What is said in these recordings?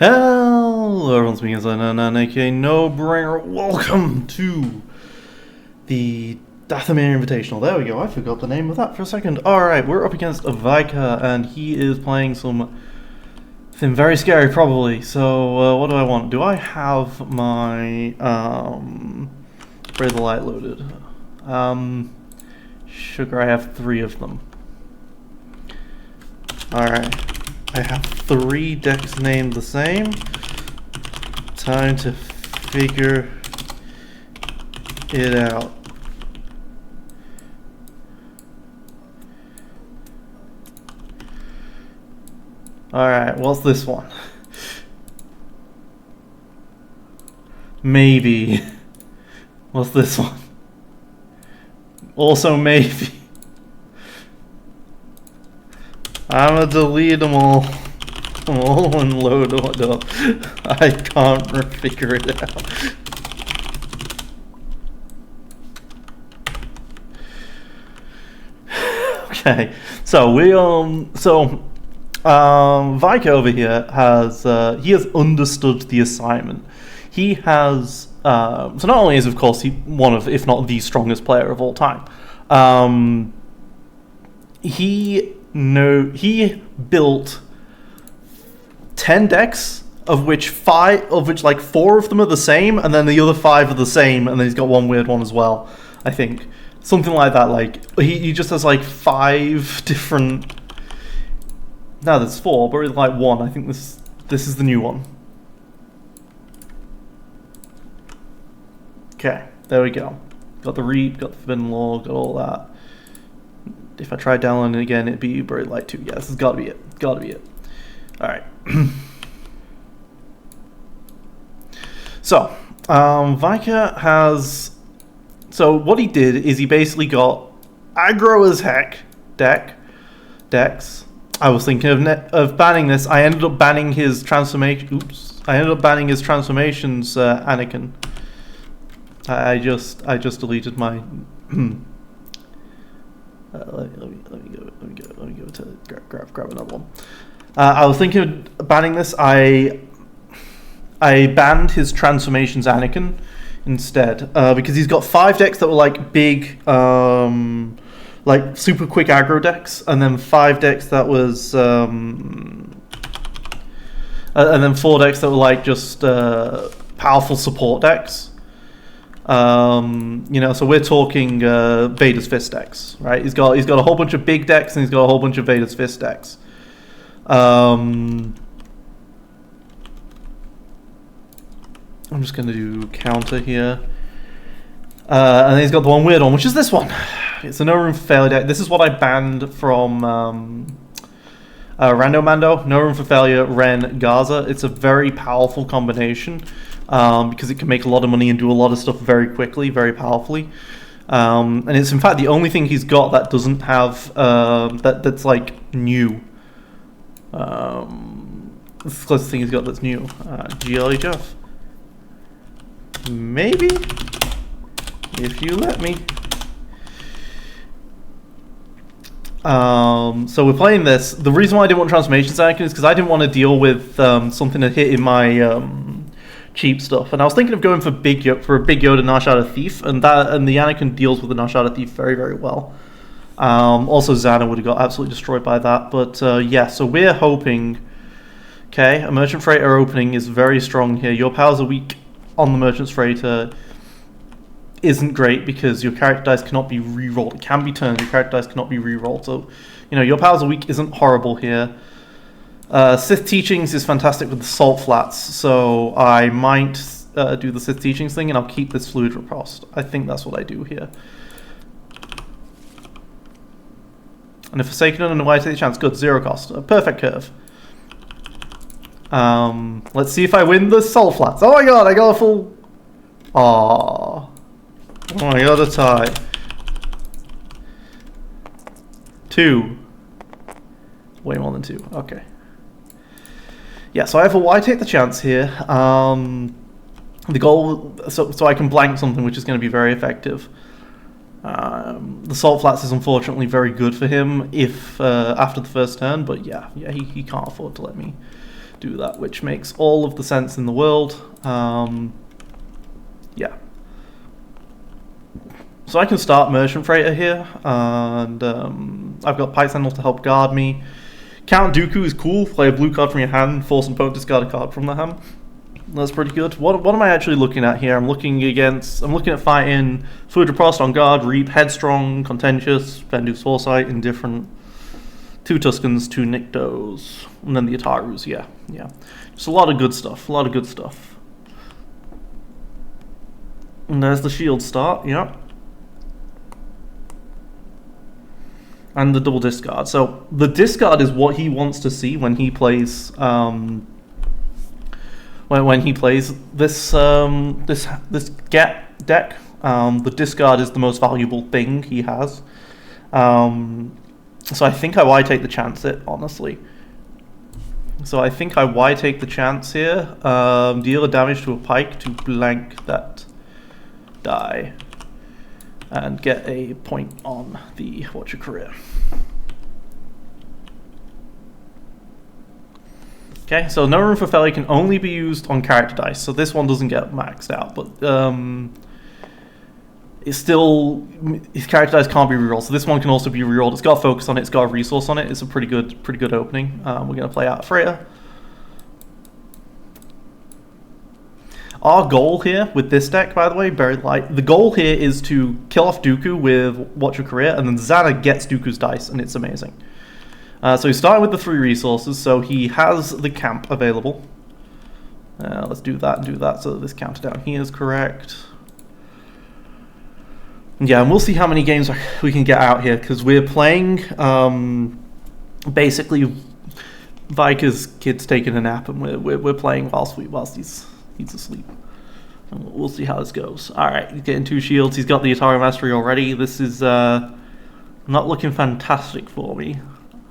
Hello, everyone's speaking as aka No-Brainer. Welcome to the Dathomir Invitational. There we go, I forgot the name of that for a second. Alright, we're up against Vika, and he is playing something very scary, probably. So, what do I want? Do I have my, Ray the Light loaded? Sugar, I have 3 of them. Alright. I have 3 decks named the same. Time to figure it out. Alright, what's this one? Maybe. What's this one? Also maybe. I'm gonna delete them all and load it up. I can't figure it out. Okay, so Vika over here has he has understood the assignment. He has so not only is of course he one of, if not the strongest player of all time. He built 10 decks, of which like 4 of them are the same, and then the other 5 are the same, and then he's got one weird one as well. I think something like that. Like he just has like 5 different. No, there's 4, but it's like 1. I think this is the new one. Okay, there we go. Got the Reap, got the Forbidden Law, got all that. If I try downloading it again, it'd be Buried Light 2. Yeah, this has got to be it. Got to be it. Alright. So, Vika has... So, what he did is he basically got aggro as heck decks. I was thinking of banning this. I ended up banning his transformation... Oops. I ended up banning his transformations, Anakin. I just deleted my... let me go to grab another one. I was thinking of banning this. I banned his transformations Anakin instead because he's got 5 decks that were like big, like super quick aggro decks, and then 5 decks that was, and then 4 decks that were like just powerful support decks. So we're talking Vader's Fist decks, right? He's got a whole bunch of big decks, and he's got a whole bunch of Vader's Fist decks. I'm just gonna do counter here, and then he's got the one weird one, which is this one. It's a No Room for Failure deck. This is what I banned from Rando Mando. No Room for Failure, Ren, Gaza. It's a very powerful combination. Because it can make a lot of money and do a lot of stuff very quickly, very powerfully. And it's in fact the only thing he's got that doesn't have, that's like new. It's the closest thing he's got that's new. GLHF. Maybe? If you let me. So we're playing this. The reason why I didn't want Transformations Anakin is because I didn't want to deal with something that hit in my... cheap stuff, and I was thinking of going for a big Yoda Nash Out of Thief, and the Anakin deals with the Nash Out of Thief very, very well. Also, Xana would have got absolutely destroyed by that, but yeah. So we're hoping. Okay, a Merchant Freighter opening is very strong here. Your powers are weak on the Merchant Freighter. Isn't great because your character dice cannot be re-rolled. It can be turned. Your character dice cannot be re-rolled. So, your powers are weak isn't horrible here. Sith Teachings is fantastic with the Salt Flats, so I might do the Sith Teachings thing, and I'll keep this Fluid Riposte. I think that's what I do here. And if Forsaken and why take the chance? Good, 0 cost. A perfect curve. Let's see if I win the Salt Flats. Oh my god, I got a full... Aww. Oh, I got a tie. 2. Way more than 2. Okay. Yeah, so I have a why take the chance here. The goal, so I can blank something, which is going to be very effective. The Salt Flats is unfortunately very good for him if after the first turn, but yeah, he can't afford to let me do that, which makes all of the sense in the world. Yeah. So I can start Merchant Freighter here, and I've got Pike Sentinel to help guard me. Count Dooku is cool. Play a blue card from your hand, force an opponent to discard a card from their hand. That's pretty good. What am I actually looking at here? I'm looking at fighting Fluid Riposte on guard, Reap, Headstrong, Contentious, Vendu's Foresight, Indifferent, 2 Tuskens, 2 Niktos, and then the Atarus. Yeah. Just a lot of good stuff. And there's the shield start. Yeah. And the double discard. So the discard is what he wants to see when he plays when he plays this get deck. The discard is the most valuable thing he has. So I think I Y take the chance it, honestly. So I think I Y take the chance here. Deal a damage to a Pike to blank that die. And get a point on the Watch Your Career. Okay, so No Room for Failure can only be used on character dice, so this one doesn't get maxed out, but it's still, his character dice can't be rerolled, so this one can also be rerolled. It's got a focus on it, it's got a resource on it. It's a pretty good opening. We're going to play out Freya. Our goal here with this deck, by the way, very light. The goal here is to kill off Dooku with Watch Your Career, and then Zana gets Dooku's dice, and it's amazing. So he's starting with the 3 resources, so he has the camp available. Let's do that and do that, so that this counter down here is correct. Yeah, and we'll see how many games we can get out here, because we're playing, basically, Viker's kid's taking a nap, and we're playing whilst he's asleep. And we'll see how this goes. Alright, he's getting 2 shields. He's got the Atari Mastery already. This is not looking fantastic for me.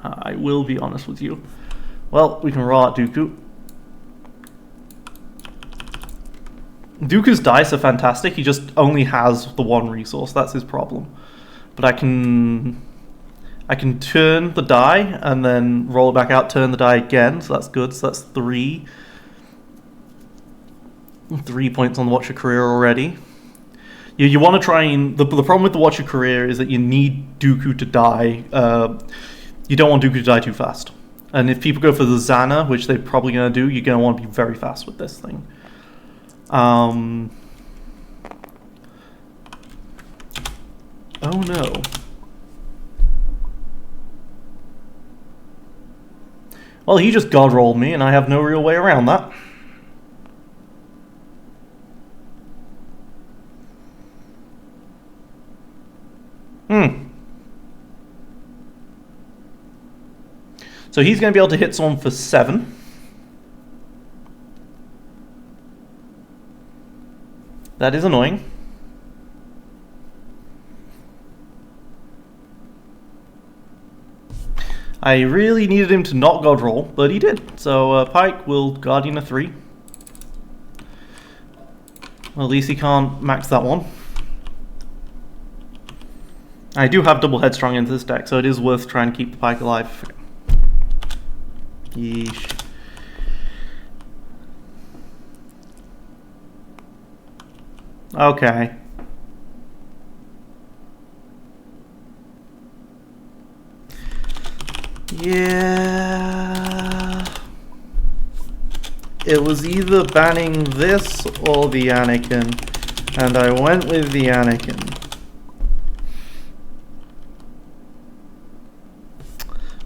I will be honest with you. Well, we can roll out Dooku. Dooku's dice are fantastic. He just only has the 1 resource. That's his problem. But I can turn the die and then roll it back out, turn the die again. So that's good. So that's 3 points on the Watch Your Career already. You want to try and... The problem with the Watch Your Career is that you need Dooku to die. You don't want Dooku to die too fast. And if people go for the Zana, which they're probably going to do, you're going to want to be very fast with this thing. Oh no. Well, he just god rolled me, and I have no real way around that. So he's going to be able to hit someone for 7. That is annoying. I really needed him to not god roll, but he did. So Pike will Guardian a 3. Well, at least he can't max that one. I do have double Headstrong into this deck, so it is worth trying to keep the Pike alive. Yeesh. Okay. Yeah. It was either banning this or the Anakin, and I went with the Anakin.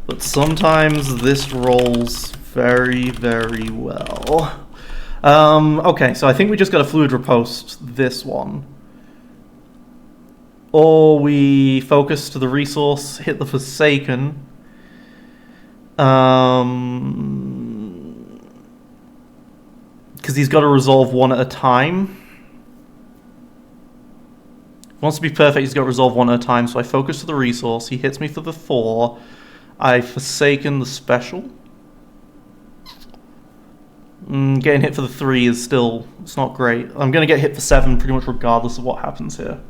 But sometimes this rolls very, very well. Okay, so I think we just got to Fluid Riposte this one. Or we focus to the resource, hit the Forsaken. Because he's got to resolve 1 at a time. If he wants to be perfect, he's got to resolve 1 at a time. So I focus to the resource, he hits me for the 4. I Forsaken the special. Getting hit for the 3 is still... It's not great. I'm going to get hit for 7 pretty much regardless of what happens here.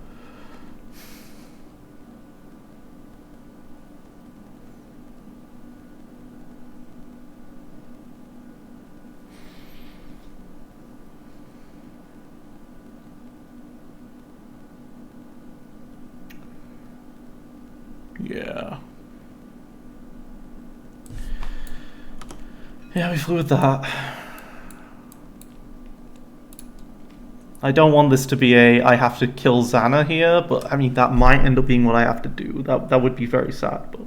Yeah. Yeah, we flew with that. I don't want this to be a I have to kill Xana here, but I mean that might end up being what I have to do. That would be very sad, but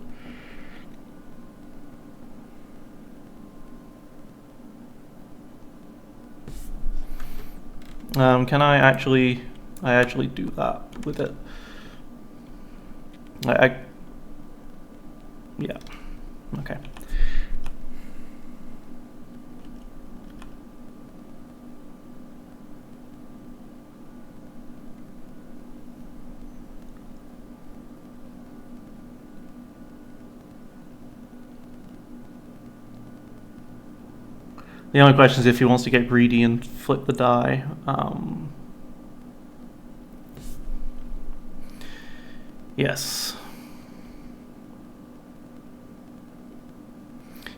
can I actually do that with it? Yeah. Okay. The only question is if he wants to get greedy and flip the die. Yes.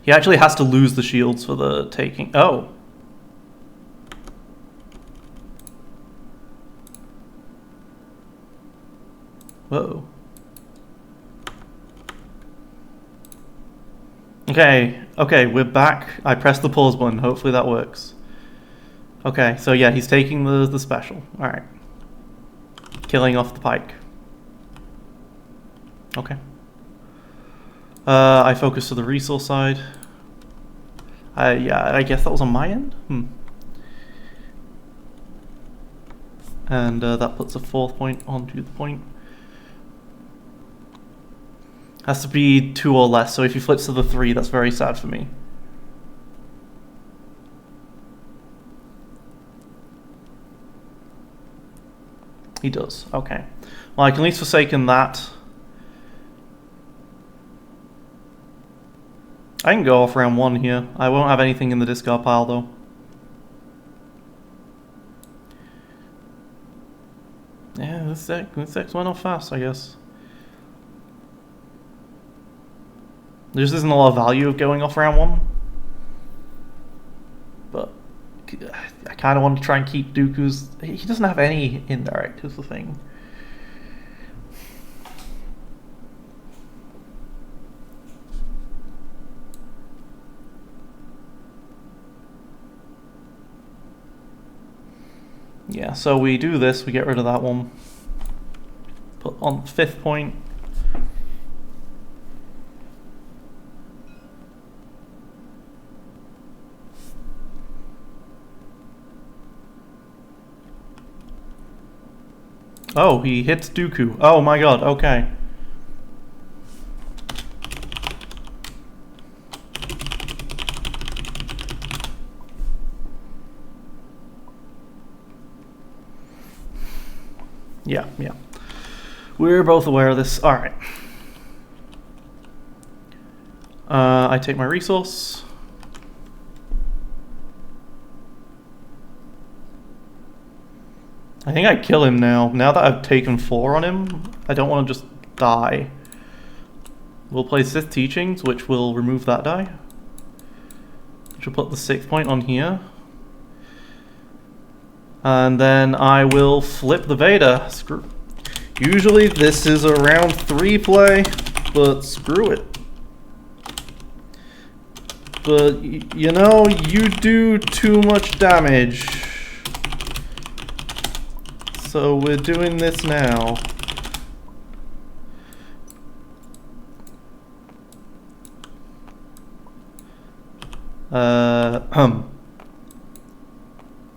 He actually has to lose the shields for the taking. Oh. Whoa. Okay, we're back. I pressed the pause button. Hopefully that works. Okay, so yeah, he's taking the special. Alright. Killing off the pike. Okay. I focus to the resource side. Yeah, I guess that was on my end. And that puts a 4th point onto the point. Has to be 2 or less, so if he flips to the 3, that's very sad for me. He does, okay. Well, I can at least forsaken that. I can go off round 1 here. I won't have anything in the discard pile, though. Yeah, this deck went off fast, I guess. There just isn't a lot of value of going off round 1. But I kind of want to try and keep Dooku's... He doesn't have any indirect, is the thing. Yeah, so we do this, we get rid of that one. Put on the 5th point. Oh, he hits Dooku. Oh my god, okay. Yeah. We're both aware of this. Alright. I take my resource. I think I kill him now. Now that I've taken 4 on him, I don't want to just die. We'll play Sith Teachings, which will remove that die. Which will put the 6th point on here. And then I will flip the Vader. Screw. Usually this is a round 3 play, but screw it. But, you know, you do too much damage. So we're doing this now.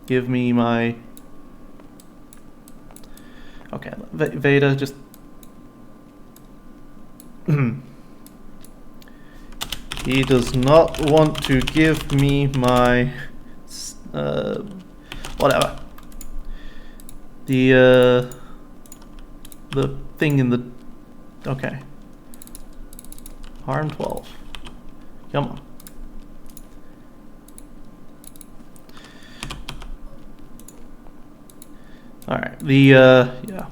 Give me my... Okay, Vader, just... He does not want to give me my... whatever. The thing in the... Okay. RM12. Come on. Alright, yeah.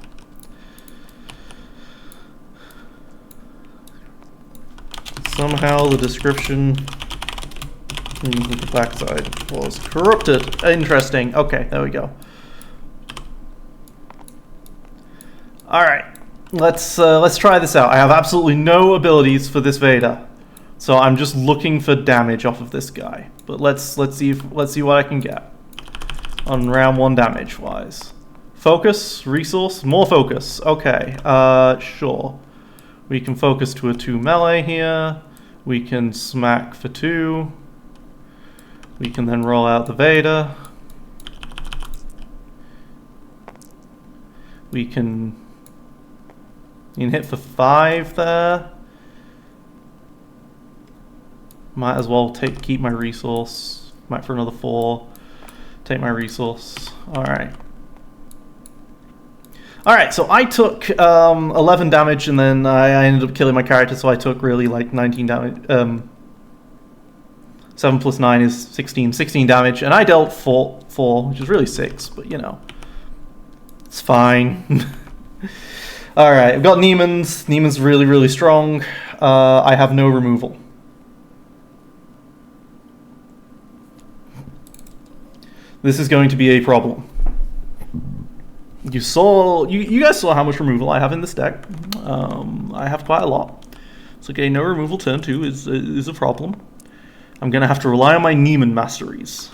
Somehow the description in the backside was corrupted. Interesting. Okay, there we go. Alright. let's try this out. I have absolutely no abilities for this Vader, so I'm just looking for damage off of this guy. But let's see what I can get on round 1 damage wise. Focus, resource, more focus. Okay, sure. We can focus to a 2 melee here. We can smack for 2. We can then roll out the Vader. We can hit for 5 there. Might as well keep my resource. Might for another 4. Take my resource. Alright. Alright, so I took 11 damage and then I ended up killing my character, so I took really like 19 damage. 7 plus 9 is 16 damage, and I dealt 4, which is really 6, but you know. It's fine. Alright, I've got Neiman's. Neiman's really, really strong. I have no removal. This is going to be a problem. You guys saw how much removal I have in this deck. I have quite a lot. So okay, no removal turn 2 is a problem. I'm going to have to rely on my Neiman masteries.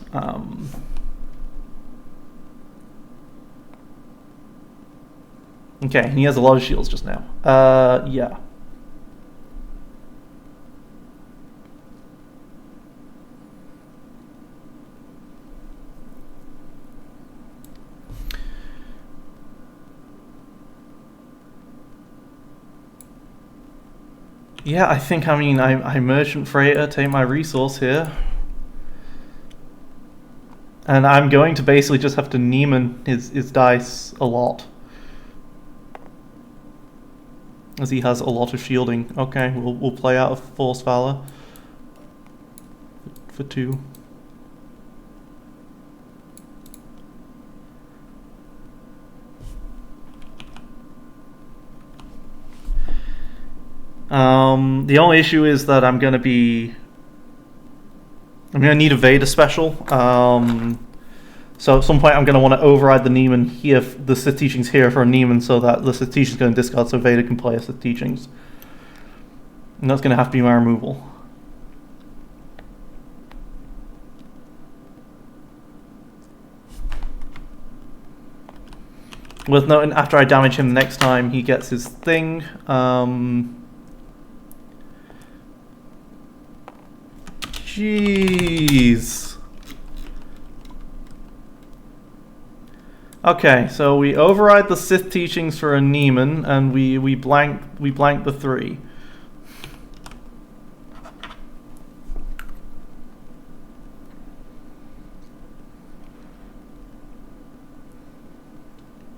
Okay, he has a lot of shields just now. Yeah. Yeah, I think, I Merchant Freighter, take my resource here. And I'm going to basically just have to Neiman his dice a lot. As he has a lot of shielding. Okay, we'll play out of Force Valor. For 2. The only issue is that I'm gonna need a Vader special. So at some point I'm gonna want to override the Neiman here, the Sith Teachings here for a Neiman, so that the Sith Teachings going to discard, so Vader can play a Sith Teachings. And that's gonna have to be my removal. Worth noting, after I damage him next time, he gets his thing. Jeez. Okay, so we override the Sith Teachings for a Neiman, and we blank the 3.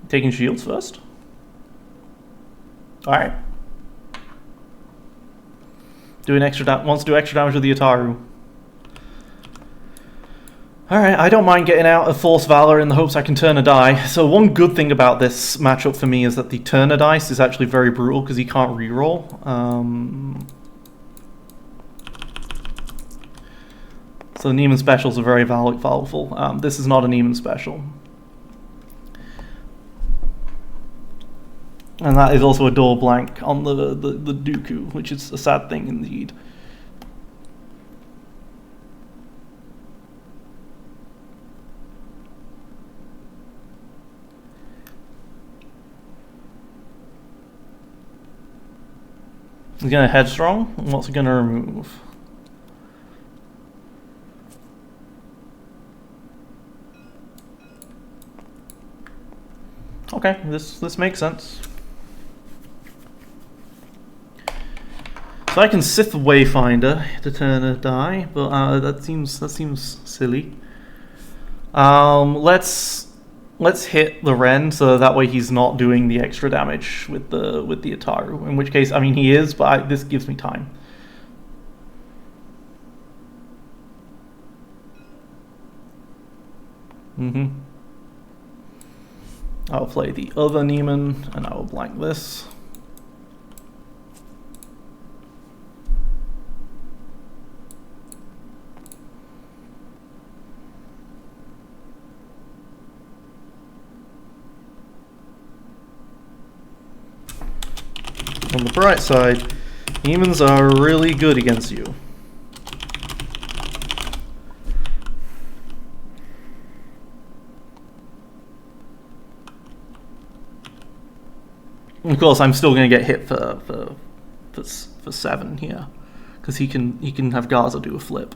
Taking shields first. All right. Wants to do extra damage with the Ataru. Alright, I don't mind getting out of Force Valor in the hopes I can turn a die. So one good thing about this matchup for me is that the turner dice is actually very brutal because he can't reroll. So the Neiman specials are very powerful. This is not a Neiman special. And that is also a door blank on the Dooku, which is a sad thing indeed. He's going to headstrong. What's he going to remove? Okay, this makes sense. So I can Sith Wayfinder to turn a die, but that seems silly. Let's hit the Ren, so that way he's not doing the extra damage with the Ataru. In which case, I mean, he is, but this gives me time. I'll play the other Neiman, and I will blank this. the bright side, humans are really good against you. Of course, I'm still going to get hit for 7 here, because he can have Gaza do a flip.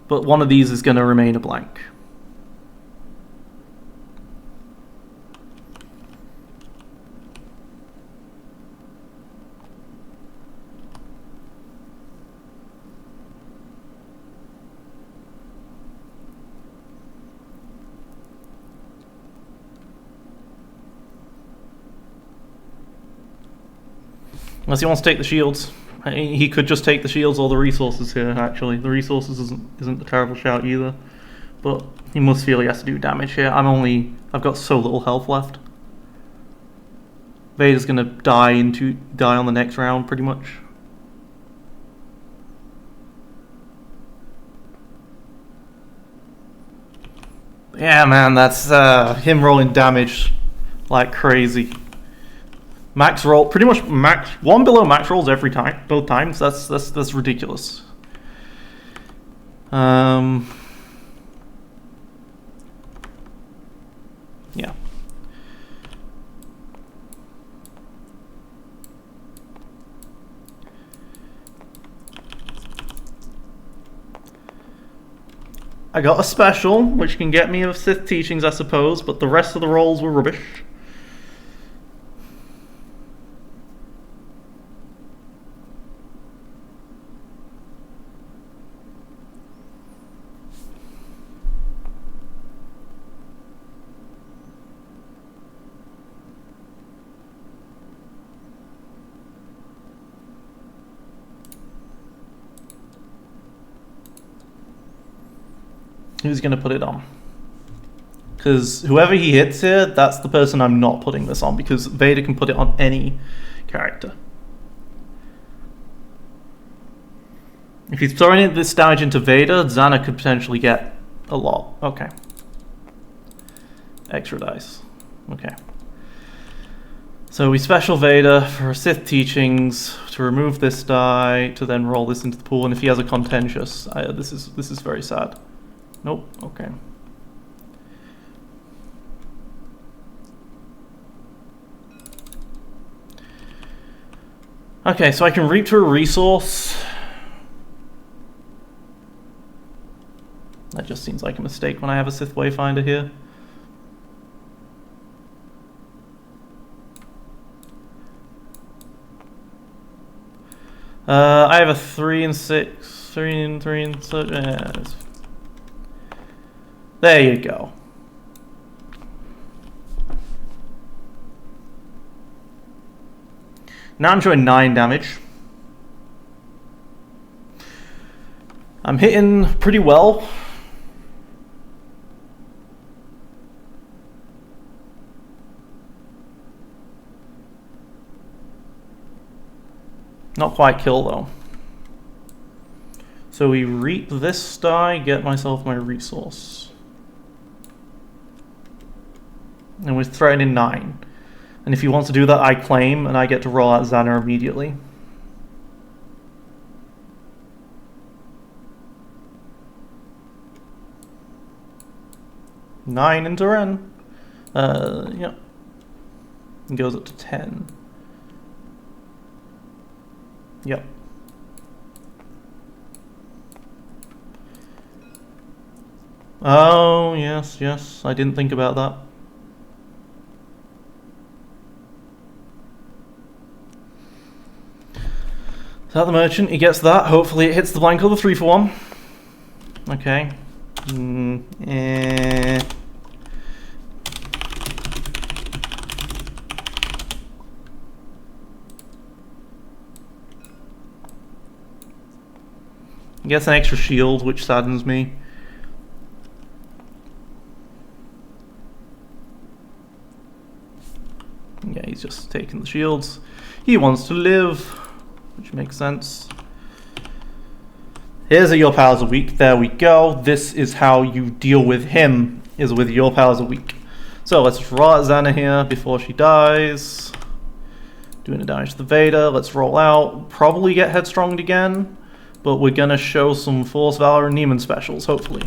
But one of these is going to remain a blank. Unless he wants to take the shields. He could just take the shields or the resources here, actually. The resources isn't a terrible shout either. But he must feel he has to do damage here. I've got so little health left. Vader's gonna die on the next round, pretty much. Yeah, man, that's him rolling damage like crazy. Max roll, pretty much max, 1 below max rolls every time, both times. That's ridiculous. Yeah. I got a special, which can get me of Sith teachings, I suppose, but the rest of the rolls were rubbish. Who's going to put it on? Because whoever he hits here, that's the person I'm not putting this on, because Vader can put it on any character. If he's throwing this damage into Vader, Zana could potentially get a lot. Okay. Extra dice. Okay. So we special Vader for Sith teachings to remove this die, to then roll this into the pool, and if he has a contentious, this is very sad. Nope, okay. Okay, so I can reap to a resource. That just seems like a mistake when I have a Sith Wayfinder here. I have a 3 and 6. 3 and 3 and 6. There you go. Now I'm showing 9 damage. I'm hitting pretty well. Not quite kill though. So we reap this die, get myself my resource. And we're threatening 9. And if he wants to do that, I claim, and I get to roll out Xana immediately. Nine into Ren. Yep. It goes up to 10. Yep. Oh, yes, yes. I didn't think about that. Is that the merchant? He gets that. Hopefully it hits the blank or the 3 for 1. Okay. He gets an extra shield, which saddens me. Yeah, he's just taking the shields. He wants to live, which makes sense. Here's a Your Powers Are Weak. There we go. This is how you deal with him, is with Your Powers Are Weak. So let's draw Xana here before she dies. Doing a damage to the Vader. Let's roll out. Probably get headstronged again, but we're gonna show some Force, Valor, and Neiman specials, hopefully.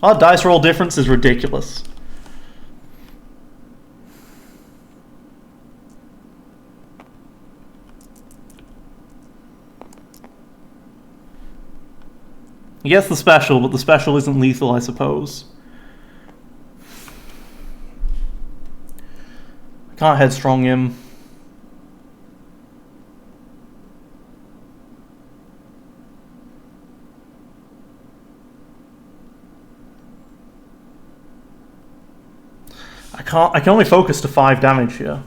Our dice roll difference is ridiculous. He gets the special, but the special isn't lethal, I suppose. I can't headstrong him. I can only focus to 5 damage here.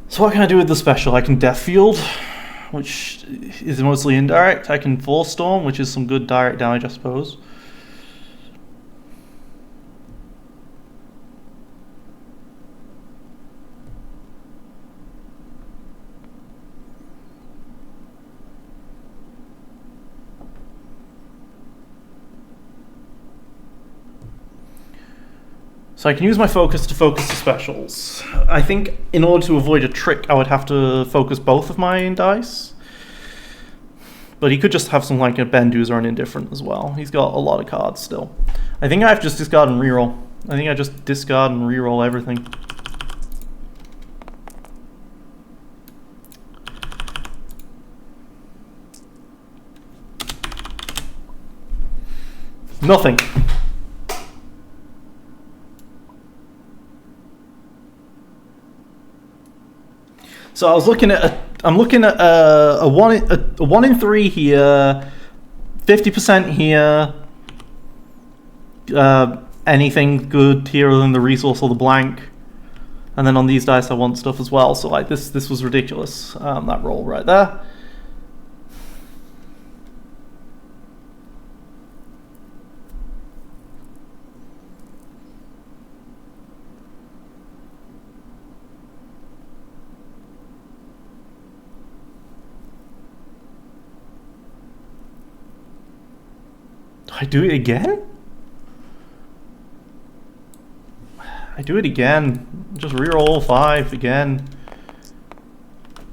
So what can I do with the special? I can Death Field, which is mostly indirect. I can Force Storm, which is some good direct damage, I suppose. So I can use my focus to focus the specials. I think in order to avoid a trick, I would have to focus both of my dice. But he could just have some like a Bendu's or an Indifferent as well. He's got a lot of cards still. I think I have to just discard and reroll. I think I just discard and reroll everything. Nothing. So I was looking at I'm looking at a 1 in 3 here, 50% here. Anything good here other than the resource or the blank, and then on these dice I want stuff as well. So like this was ridiculous. That roll right there. I do it again? I do it again. Just reroll 5 again.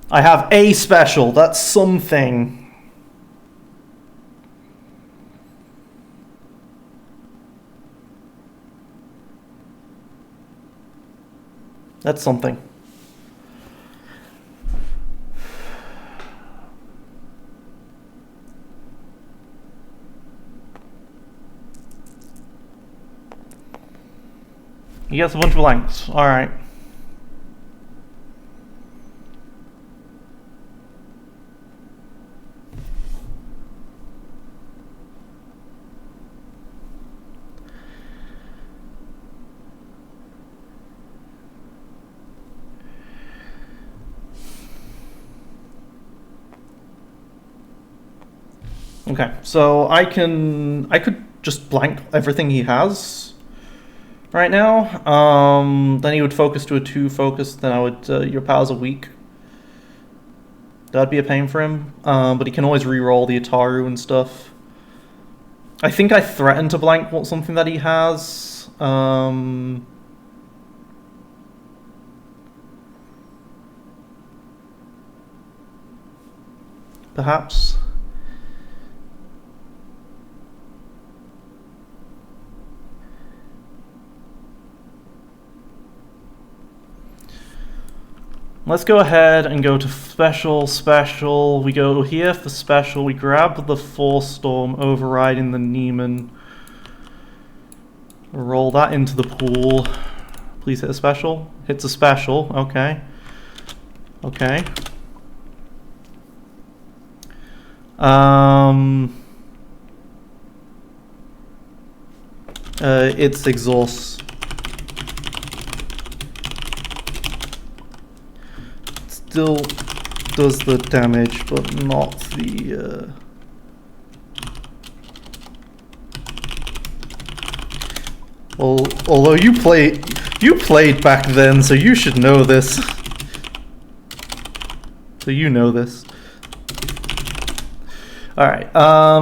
I have a special. That's something. That's something. He gets a bunch of blanks. Alright. Okay, so I could just blank everything he has right now. Then he would focus to a 2 focus, then I would, your powers are weak. That'd be a pain for him, but he can always re-roll the Ataru and stuff. I think I threatened to blank something that he has. Perhaps. Let's go ahead and go to special. We go here for special. We grab the Force Storm, overriding the Neiman. Roll that into the pool. Please hit a special. Hits a special. Okay. Okay. It's exhaust. still does the damage, but not the... Well, although you played back then, so you should know this. So you know this. Alright,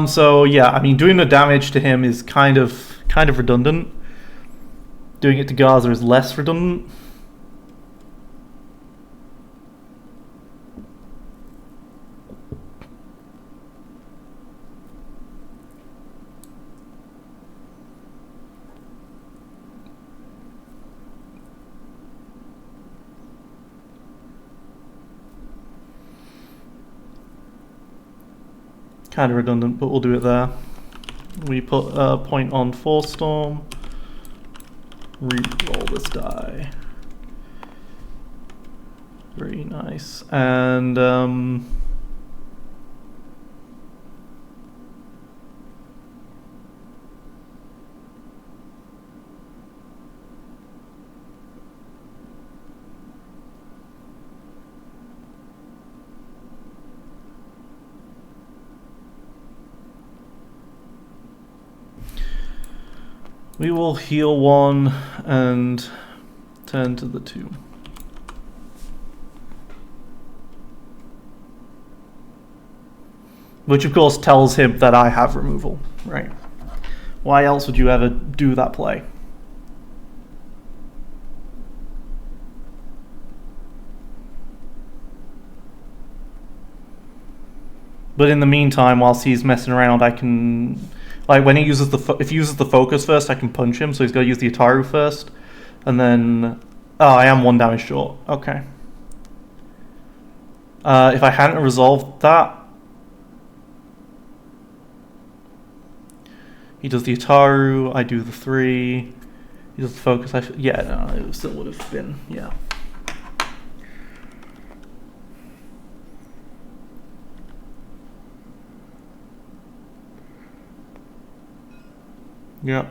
so yeah, I mean, doing the damage to him is kind of redundant. Doing it to Gaza is less redundant. Kind of redundant, but we'll do it there. We put a point on Force Storm. Re-roll this die. Very nice. And we will heal 1 and turn to the 2. Which of course tells him that I have removal, right? Why else would you ever do that play? But in the meantime, whilst he's messing around, I can... Like, when he uses if he uses the focus first, I can punch him, so he's got to use the Ataru first. And then... Oh, I am 1 damage short. Okay. If I hadn't resolved that... He does the Ataru, I do the 3... He does the focus, yeah, no, it still would have been, yeah. Yeah.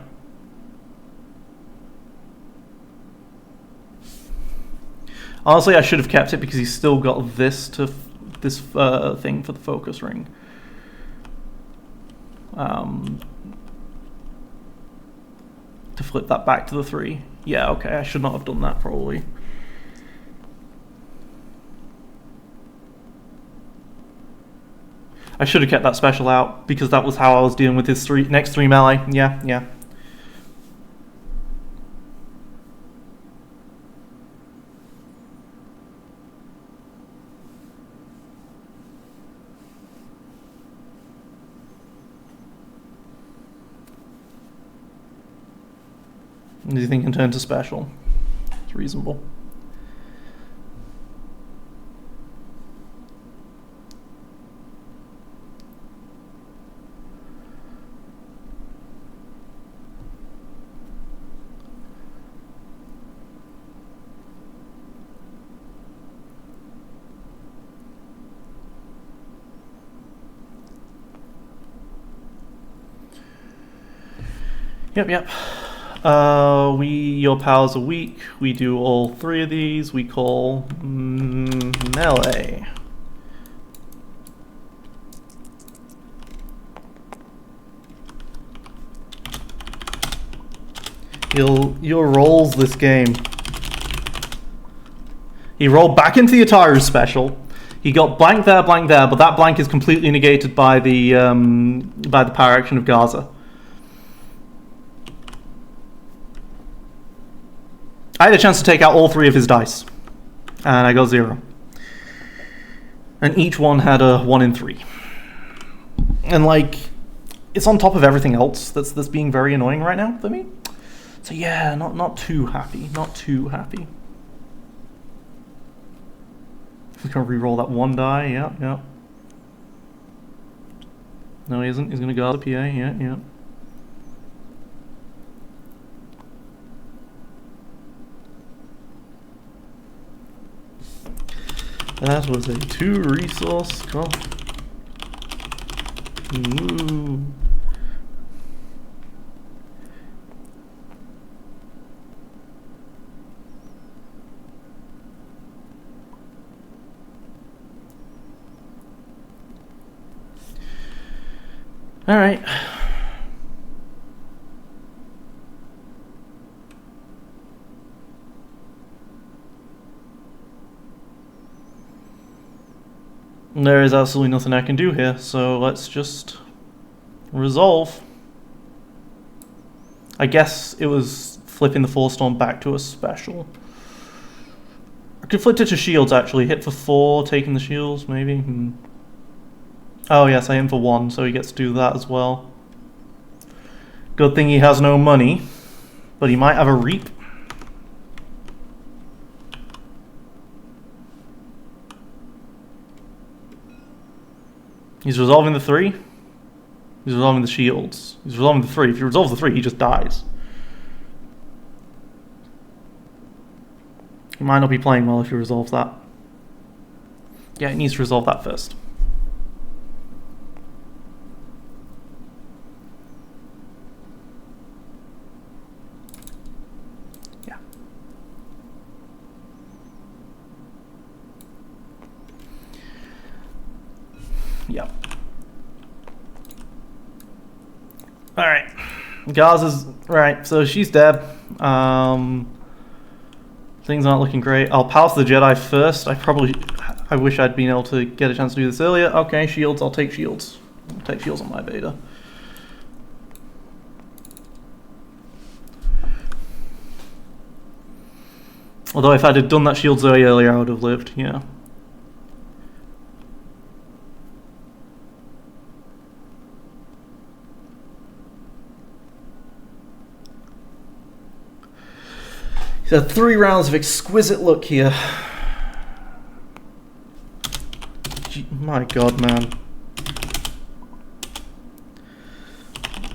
Honestly, I should have kept it because he's still got this thing for the focus ring. To flip that back to the 3. Yeah, okay, I should not have done that probably. I should have kept that special out because that was how I was dealing with his next 3 melee. Yeah, yeah. Do you think can turn to special? It's reasonable. Yep. Your powers are weak. We do all 3 of these. We call melee. Your rolls this game. He rolled back into the Ataru special. He got blank there, but that blank is completely negated by the power action of Gaza. I had a chance to take out all 3 of his dice, and I got 0. And each one had a 1 in 3. And like, it's on top of everything else that's being very annoying right now for me. So yeah, not too happy, not too happy. He's gonna re-roll that 1 die, yeah. No, he isn't. He's gonna go out the PA, yeah. That was a 2 resource call. Ooh. Alright. There is absolutely nothing I can do here, so let's just resolve. I guess it was flipping the Force Storm back to a special. I could flip it to shields actually, hit for 4, taking the shields maybe. Oh yes, I aim for 1, so he gets to do that as well. Good thing he has no money, but he might have a reap. He's resolving the 3. He's resolving the shields. He's resolving the 3. If he resolves the 3, he just dies. He might not be playing well if he resolves that. Yeah, he needs to resolve that first. Yeah. Yep. Alright. Gaza's... Right, so she's dead. Things aren't looking great. I'll pass the Jedi first. I wish I'd been able to get a chance to do this earlier. Okay, shields. I'll take shields. I'll take shields on my Vader. Although if I'd have done that shields earlier, I would have lived, yeah. He's had 3 rounds of exquisite luck here. My god, man.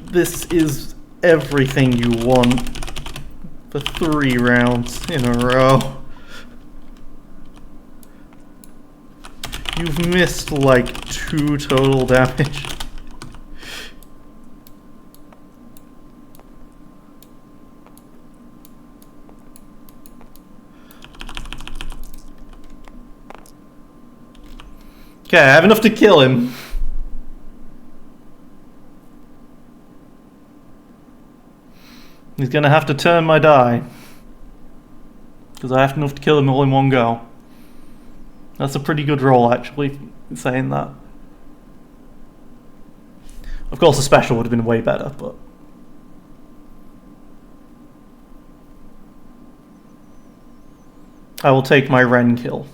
This is everything you want for 3 rounds in a row. You've missed like 2 total damage. Okay, I have enough to kill him. He's gonna have to turn my die. Because I have enough to kill him all in one go. That's a pretty good roll, actually, saying that. Of course, a special would have been way better, but... I will take my Ren kill.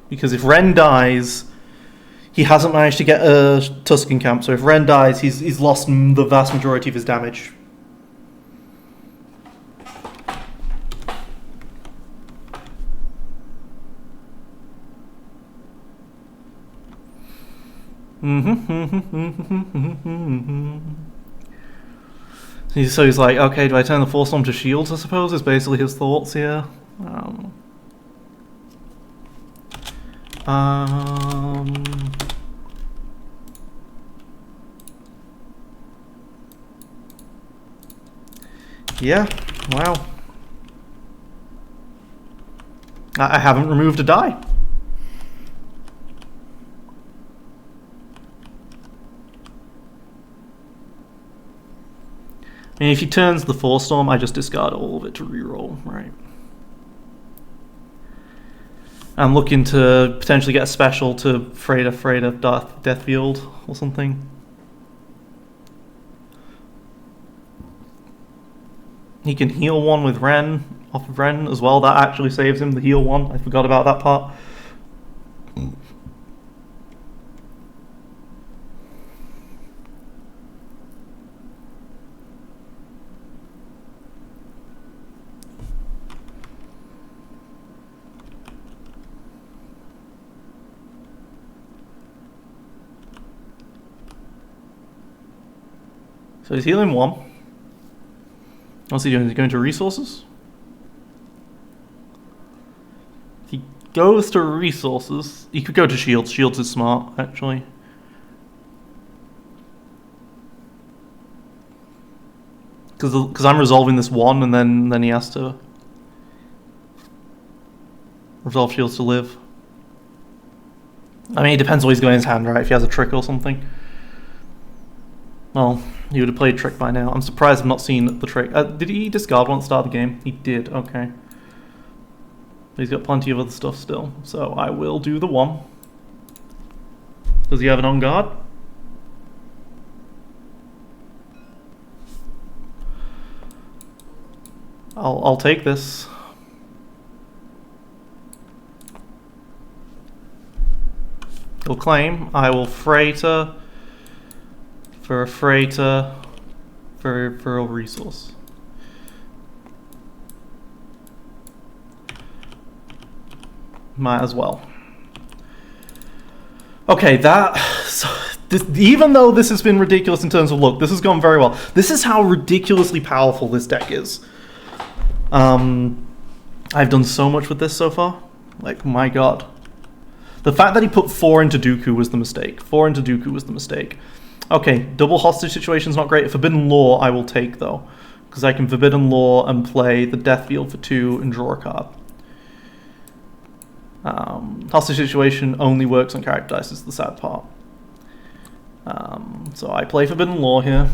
Because if Ren dies... He hasn't managed to get a Tusken camp, so if Ren dies, he's lost the vast majority of his damage. So he's like, okay, do I turn the Force Storm to shields, I suppose, is basically his thoughts here. Yeah, wow. I haven't removed a die. I mean, if he turns the Force Storm, I just discard all of it to reroll, right? I'm looking to potentially get a special to Freda Death Field or something. He can heal 1 with Ren, off of Ren as well. That actually saves him, the heal 1. I forgot about that part. So he's healing 1. What's he doing? Is he going to resources? If he goes to resources, he could go to shields. Shields is smart, actually. Because I'm resolving this 1, and then he has to resolve shields to live. I mean, it depends what he's going in his hand, right? If he has a trick or something. Well, he would have played Trick by now. I'm surprised I've not seen the Trick. Did he discard one at the start of the game? He did, okay. He's got plenty of other stuff still, so I will do the 1. Does he have an on guard? I'll take this. He'll claim. I will freighter for a freighter for a resource. Might as well. Okay, even though this has been ridiculous in terms of look, this has gone very well. This is how ridiculously powerful this deck is. I've done so much with this so far. Like, my god. The fact that he put 4 into Dooku was the mistake. 4 into Dooku was the mistake. Okay, double hostage situation's not great. Forbidden Law I will take, though. Because I can Forbidden Law and play the Death Field for 2 and draw a card. Hostage situation only works on character dice, is the sad part. So I play Forbidden Law here.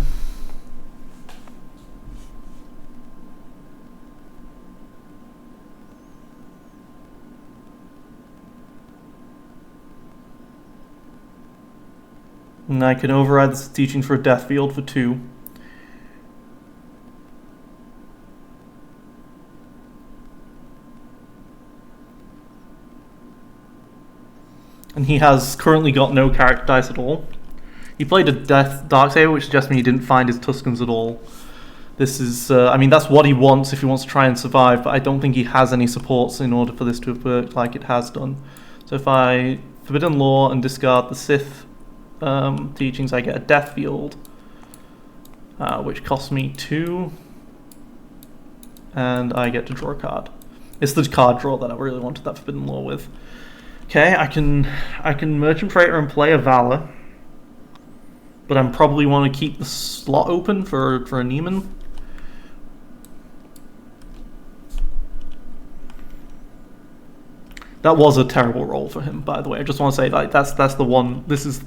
And I can override this teaching for a Death Field for 2. And he has currently got no character dice at all. He played a Darksaber, which suggests me he didn't find his Tuscans at all. This is, I mean, that's what he wants if he wants to try and survive, but I don't think he has any supports in order for this to have worked like it has done. So if I Forbidden Law and discard the Sith teachings, I get a Death Field, which costs me 2, and I get to draw a card. It's the card draw that I really wanted that Forbidden Law with. Okay, I can Merchant Freighter and play a Valor, but I probably want to keep the slot open for a Neiman. That was a terrible roll for him, by the way. I just want to say, like, that's the one. This is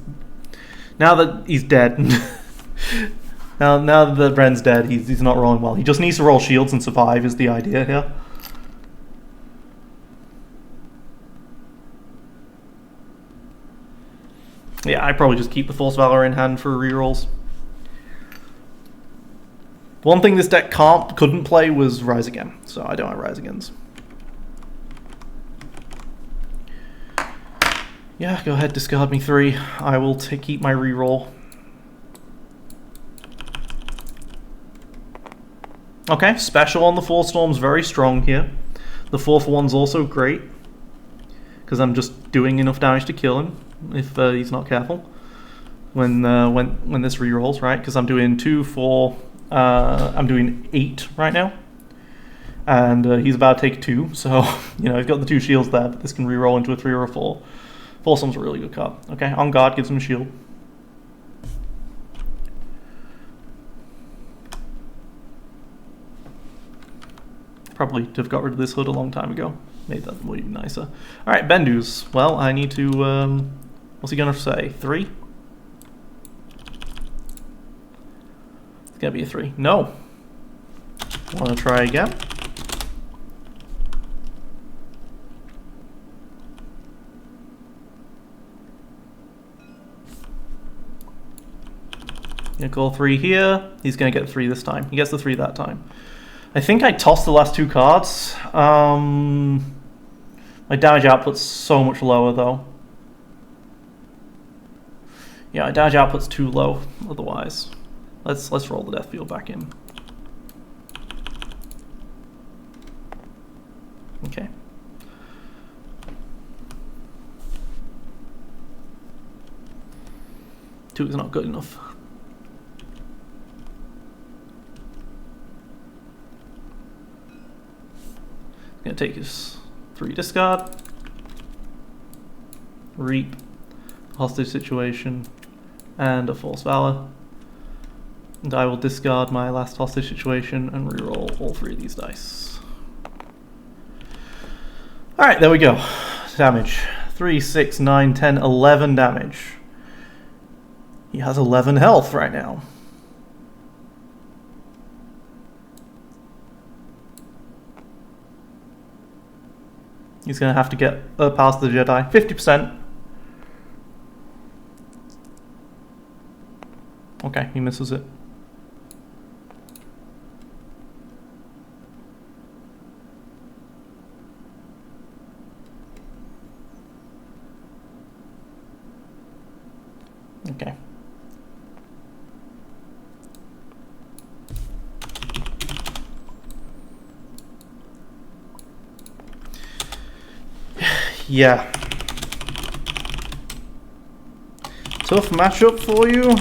now that he's dead. now that Ren's dead, he's not rolling well. He just needs to roll shields and survive is the idea here. Yeah, I probably just keep the Force Valor in hand for rerolls. One thing this deck couldn't play was Rise Again, so I don't have Rise Agains. Yeah, go ahead, discard me 3. I will keep my reroll. Okay, special on the 4 Storm's very strong here. The 4-for-1's also great, because I'm just doing enough damage to kill him if he's not careful when this rerolls, right? Because I'm doing 2, 4, I'm doing 8 right now, and he's about to take 2, so you know, he's got the 2 shields there, but this can reroll into a 3 or a 4. 4 Storm's a really good card. Okay, on guard gives him a shield. Probably have got rid of this hood a long time ago. Made that way nicer. Alright, Bendu's. Well, I need to, what's he gonna say? 3? It's gonna be a 3. No! Wanna try again? Gonna call 3 here. He's gonna get 3 this time. He gets the 3 that time. I think I tossed the last 2 cards. My damage output's so much lower though. Yeah, my damage output's too low otherwise. Let's roll the Death Field back in. Okay. Two is not good enough. Gonna take his 3 discard, reap, hostage situation, and a False Valor. And I will discard my last hostage situation and reroll all 3 of these dice. Alright, there we go. Damage. 3, 6, 9, 10, 11 damage. He has 11 health right now. He's going to have to get past the Jedi. 50%. Okay, he misses it. Okay. Yeah. Tough matchup for you.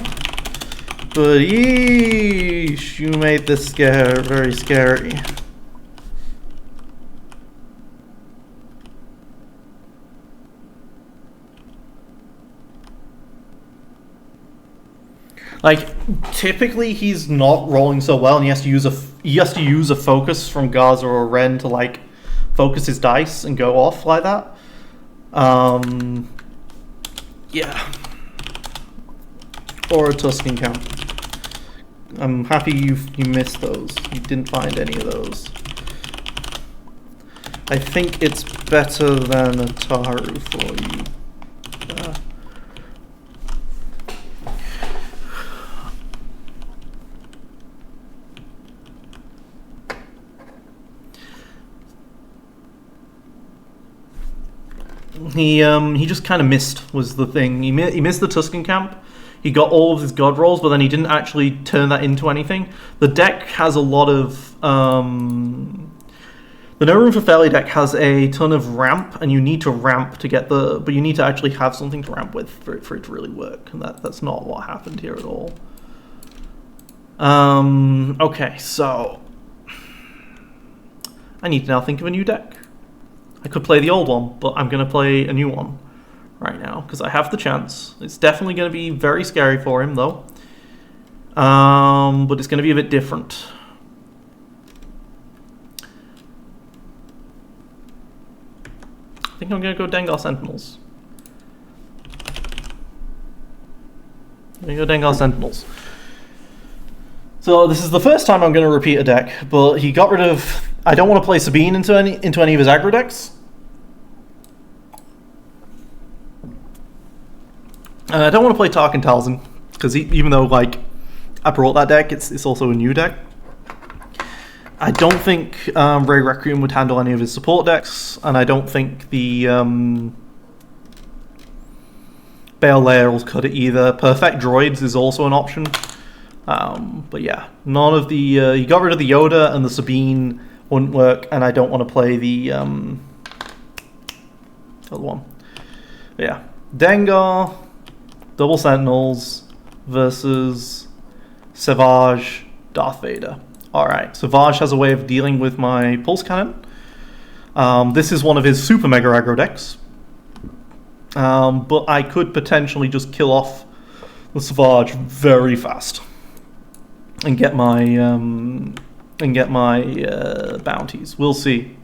But yeesh, you made this very scary. Like, typically he's not rolling so well, and he has to use a focus from Gaza or Ren to like focus his dice and go off like that. Yeah. Or a Tusken Camp. I'm happy you missed those. You didn't find any of those. I think it's better than a Taru for you. He just kind of missed was the thing. He missed the Tusken Camp. He got all of his god rolls, but then he didn't actually turn that into anything. The deck has a lot of the No Room for Failure deck has a ton of ramp, and you need to ramp to get but you need to actually have something to ramp with for it to really work, and that's not what happened here at all. Okay, so I need to now think of a new deck. I could play the old one, but I'm going to play a new one right now because I have the chance. It's definitely going to be very scary for him, though. But it's going to be a bit different. I think I'm going to go Dengar Sentinels. So this is the first time I'm going to repeat a deck, but he got rid of... I don't want to play Sabine into any of his aggro decks. I don't want to play Tarkin Talzin, because even though like I brought that deck, it's also a new deck. I don't think Ray Requiem would handle any of his support decks, and I don't think the Bail Lair will cut it either. Perfect Droids is also an option. But yeah, none of the... he got rid of the Yoda, and the Sabine wouldn't work, and I don't want to play the other one. But yeah, Dengar, Double Sentinels versus Savage, Darth Vader. Alright, Savage has a way of dealing with my Pulse Cannon. This is one of his Super Mega Aggro decks. But I could potentially just kill off the Savage very fast and get my bounties. We'll see.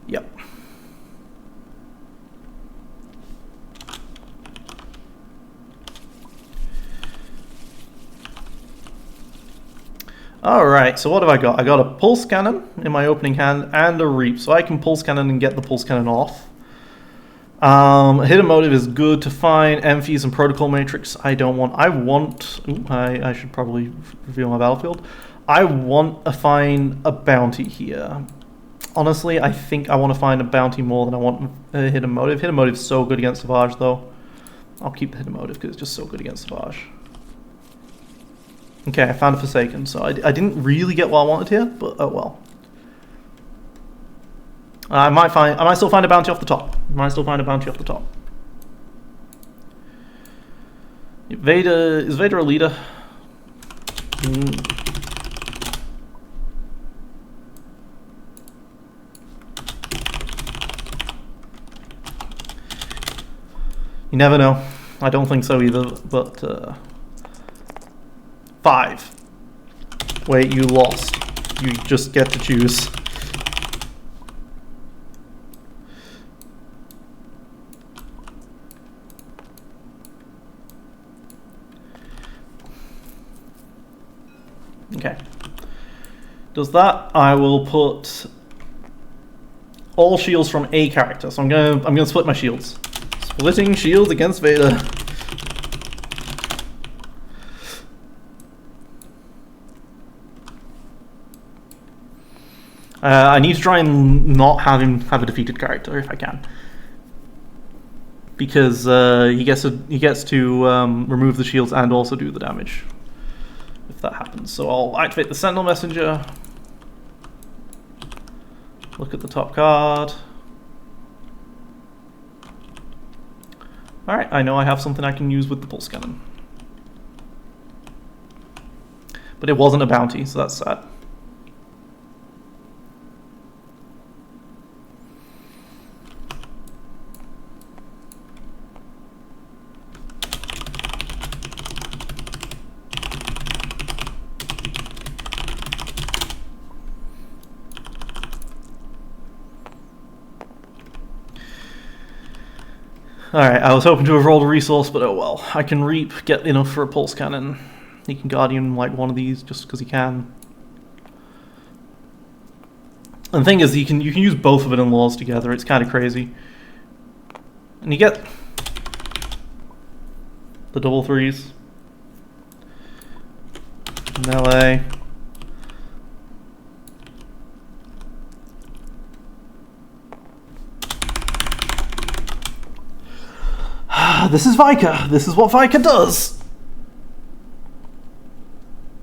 Yep. Alright, so what have I got? I got a Pulse Cannon in my opening hand and a Reap, so I can Pulse Cannon and get the Pulse Cannon off. Hidden Motive is good to find. Emphies and Protocol Matrix I don't want. I should probably reveal my battlefield. I want to find a bounty here. Honestly, I think I want to find a bounty more than I want a Hidden Motive. Hidden Motive is so good against Savage, though. I'll keep the Hidden Motive because it's just so good against Savage. Okay, I found a Forsaken, so I didn't really get what I wanted here, but oh well. I might still find a bounty off the top. Is Vader a leader? You never know. I don't think so either, but 5. Wait, you lost. You just get to choose. Okay. Does that? I will put all shields from a character. So I'm gonna split my shields. Splitting shields against Vader. I need to try and not have him have a defeated character if I can, because he gets to remove the shields and also do the damage if that happens. So I'll activate the Sentinel Messenger. Look at the top card. Alright, I know I have something I can use with the pulse cannon. But it wasn't a bounty, so that's sad. Alright, I was hoping to have rolled a resource, but oh well. I can reap, get enough for a pulse cannon. He can guardian like one of these just because he can. And the thing is, you can use both of it in laws together. It's kind of crazy. And you get the double threes. Melee. This is Viker. This is what Viker does.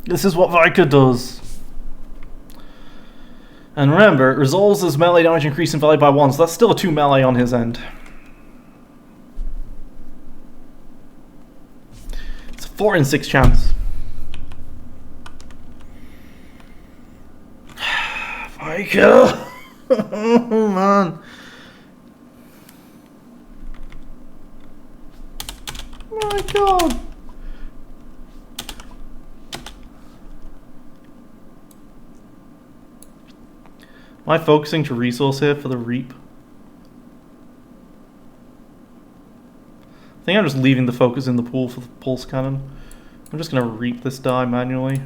This is what Viker does. And remember, it resolves as melee damage increase in value by 1, so that's still a 2 melee on his end. It's a 4 in 6 chance. Viker! Oh man. Oh my god. Am I focusing to resource here for the reap? I think I'm just leaving the focus in the pool for the pulse cannon. I'm just going to reap this die manually.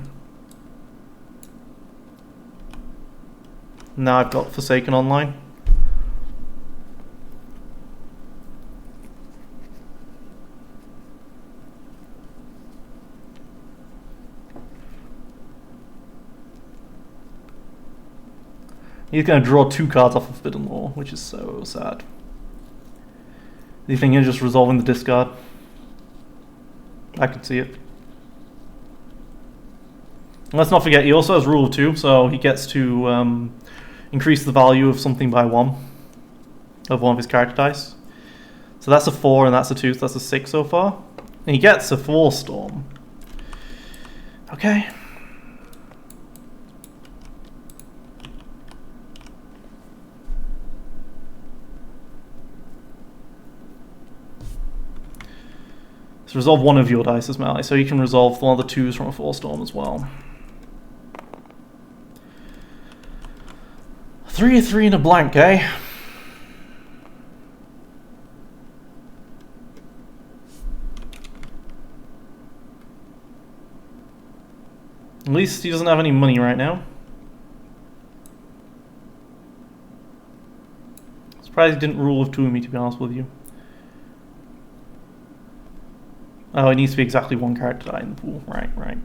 Now I've got Forsaken online. He's going to draw 2 cards off of Forbidden Law, which is so sad. Do you think he's just resolving the discard? I can see it. And let's not forget, he also has Rule of 2, so he gets to increase the value of something by 1 of one of his character dice. So that's a 4 and that's a 2, so that's a 6 so far. And he gets a 4 Storm. Okay. So resolve one of your dice as melee, so you can resolve one of the 2s from a 4 Storm as well. 3/3 and a blank, eh? At least he doesn't have any money right now. Surprised he didn't rule of 2 of me, to be honest with you. Oh, it needs to be exactly 1 character die in the pool. Right, right.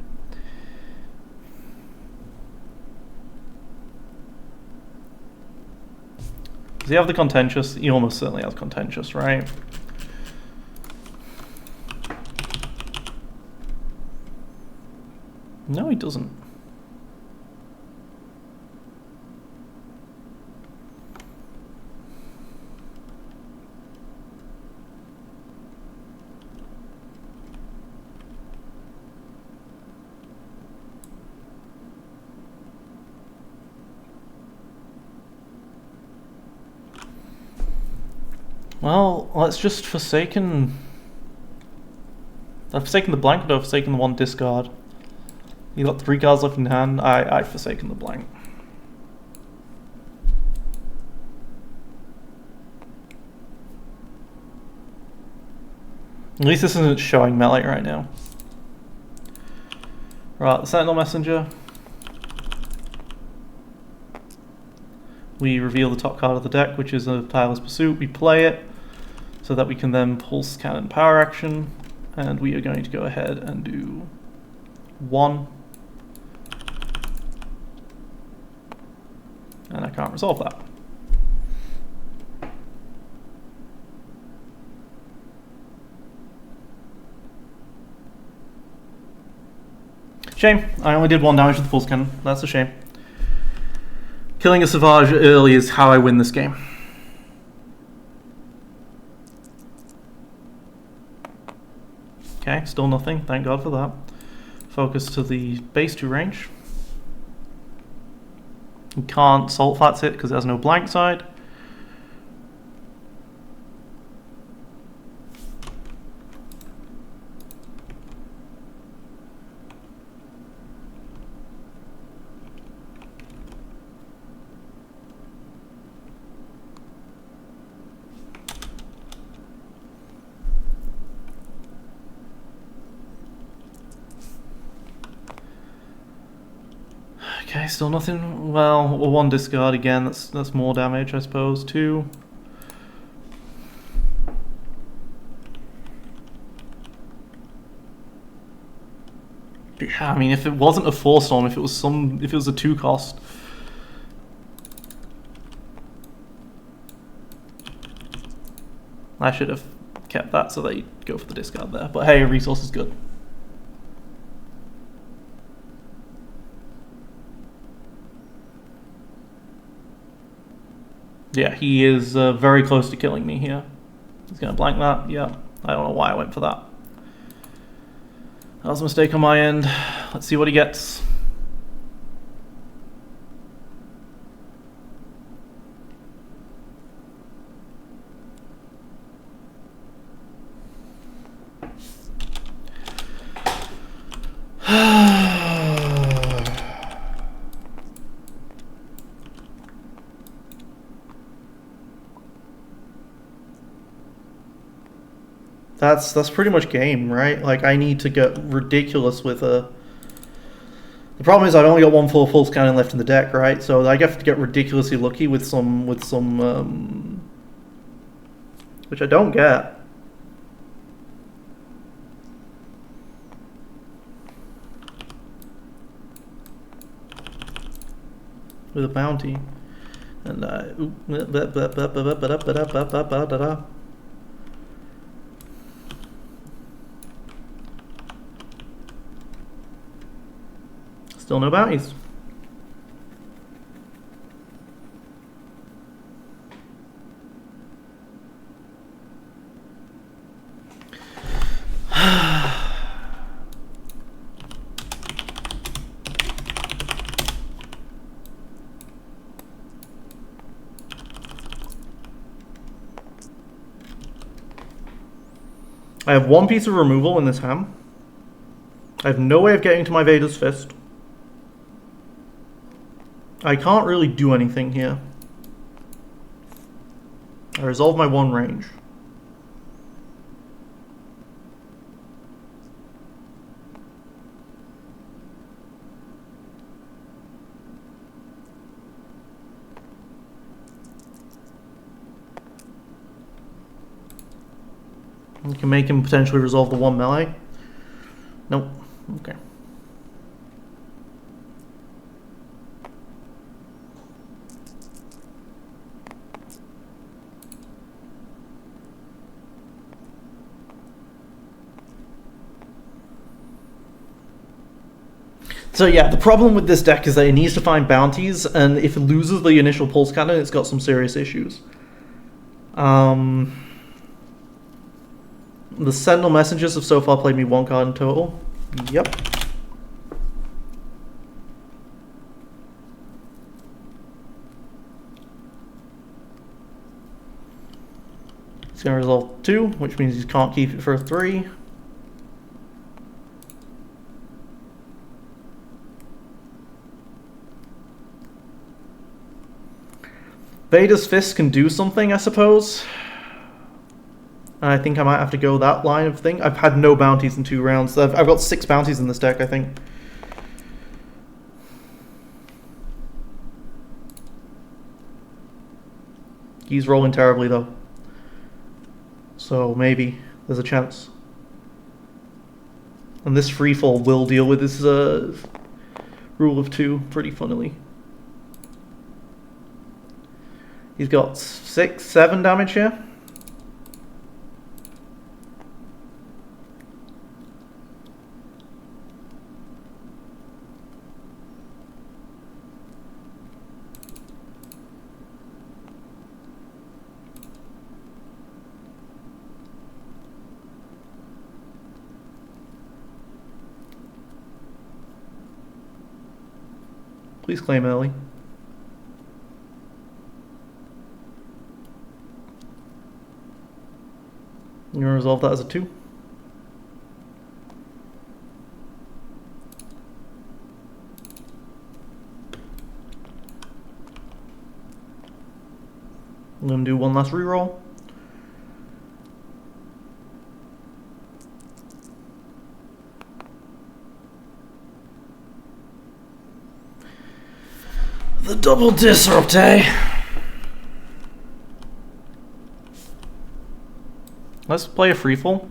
Does he have the contentious? He almost certainly has contentious, right? No, he doesn't. Well, let's just Forsaken... I've Forsaken the blank, but I've Forsaken the 1 discard. You got 3 cards left in hand. I've Forsaken the blank. At least this isn't showing melee right now. Right, the Sentinel Messenger. We reveal the top card of the deck, which is a Tireless Pursuit. We play it so that we can then pulse cannon power action, and we are going to go ahead and do 1. And I can't resolve that. Shame. I only did 1 damage with the pulse cannon. That's a shame. Killing a Savage early is how I win this game. Okay, still nothing. Thank God for that. Focus to the base 2 range. We can't Salt Flats it because there's no blank side. Okay, still nothing. Well, 1 discard again. That's more damage, I suppose. 2. Yeah, I mean, if it wasn't a 4 storm, if it was a 2 cost. I should have kept that so they go for the discard there. But hey, a resource is good. Yeah, he is very close to killing me here. He's going to blank that. Yeah, I don't know why I went for that. That was a mistake on my end. Let's see what he gets. That's pretty much game, right? Like, I need to get ridiculous with a... The problem is I've only got 1 full pulse cannon left in the deck, right? So I have to get ridiculously lucky with some which I don't get. With a bounty. And still no bounties. I have 1 piece of removal in this hand. I have no way of getting to my Vader's Fist. I can't really do anything here. I resolve my 1 range. You can make him potentially resolve the 1 melee. Nope. Okay. So yeah, the problem with this deck is that it needs to find bounties, and if it loses the initial pulse cannon, it's got some serious issues. The Sentinel Messengers have so far played me 1 card in total. Yep. He's going to resolve 2, which means he can't keep it for a 3. Vader's Fist can do something, I suppose. I think I might have to go that line of thing. I've had no bounties in 2 rounds. I've got 6 bounties in this deck, I think. He's rolling terribly though. So maybe there's a chance. And this freefall will deal with this rule of 2 pretty funnily. He's got 6, 7 damage here. Please claim early. I'm gonna resolve that as a 2. I'm gonna do one last reroll. The double disrupt, eh? Let's play a freefall.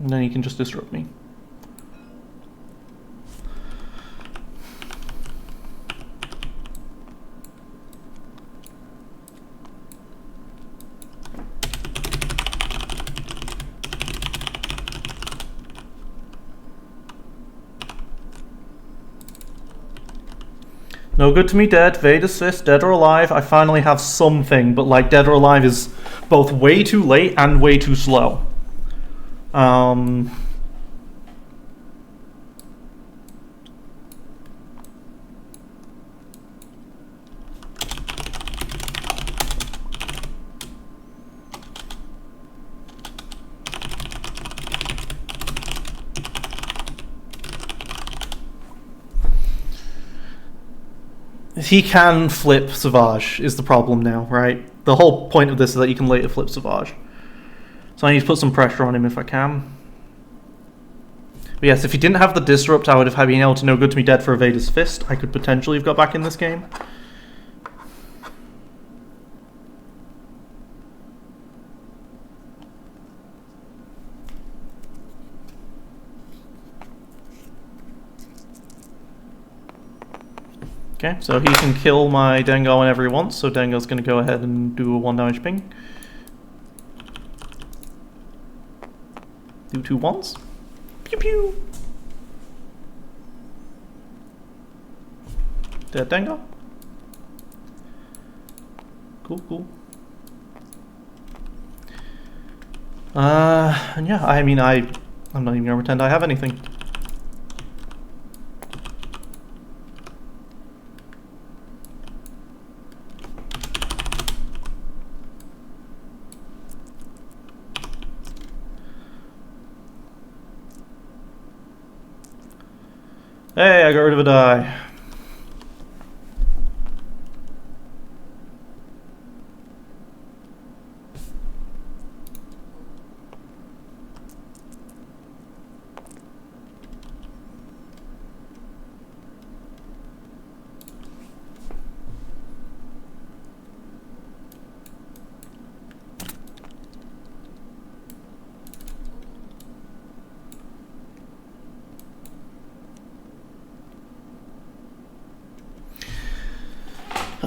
And then you can just disrupt me. No good to me dead, Vader's Fist, dead or alive. I finally have something, but like dead or alive is both way too late and way too slow. He can flip Savage is the problem now, right? The whole point of this is that you can later flip Savage. So I need to put some pressure on him if I can. But yes, if he didn't have the disrupt, I would have been able to no good to me dead for a Vader's Fist. I could potentially have got back in this game. Okay, so he can kill my Dengar whenever he wants, so Dengar's going to go ahead and do a 1 damage ping. Do 2 1s. Pew pew! Dead Dengar. Cool, cool. And yeah, I mean, I'm not even going to pretend I have anything. Hey, I got rid of a die.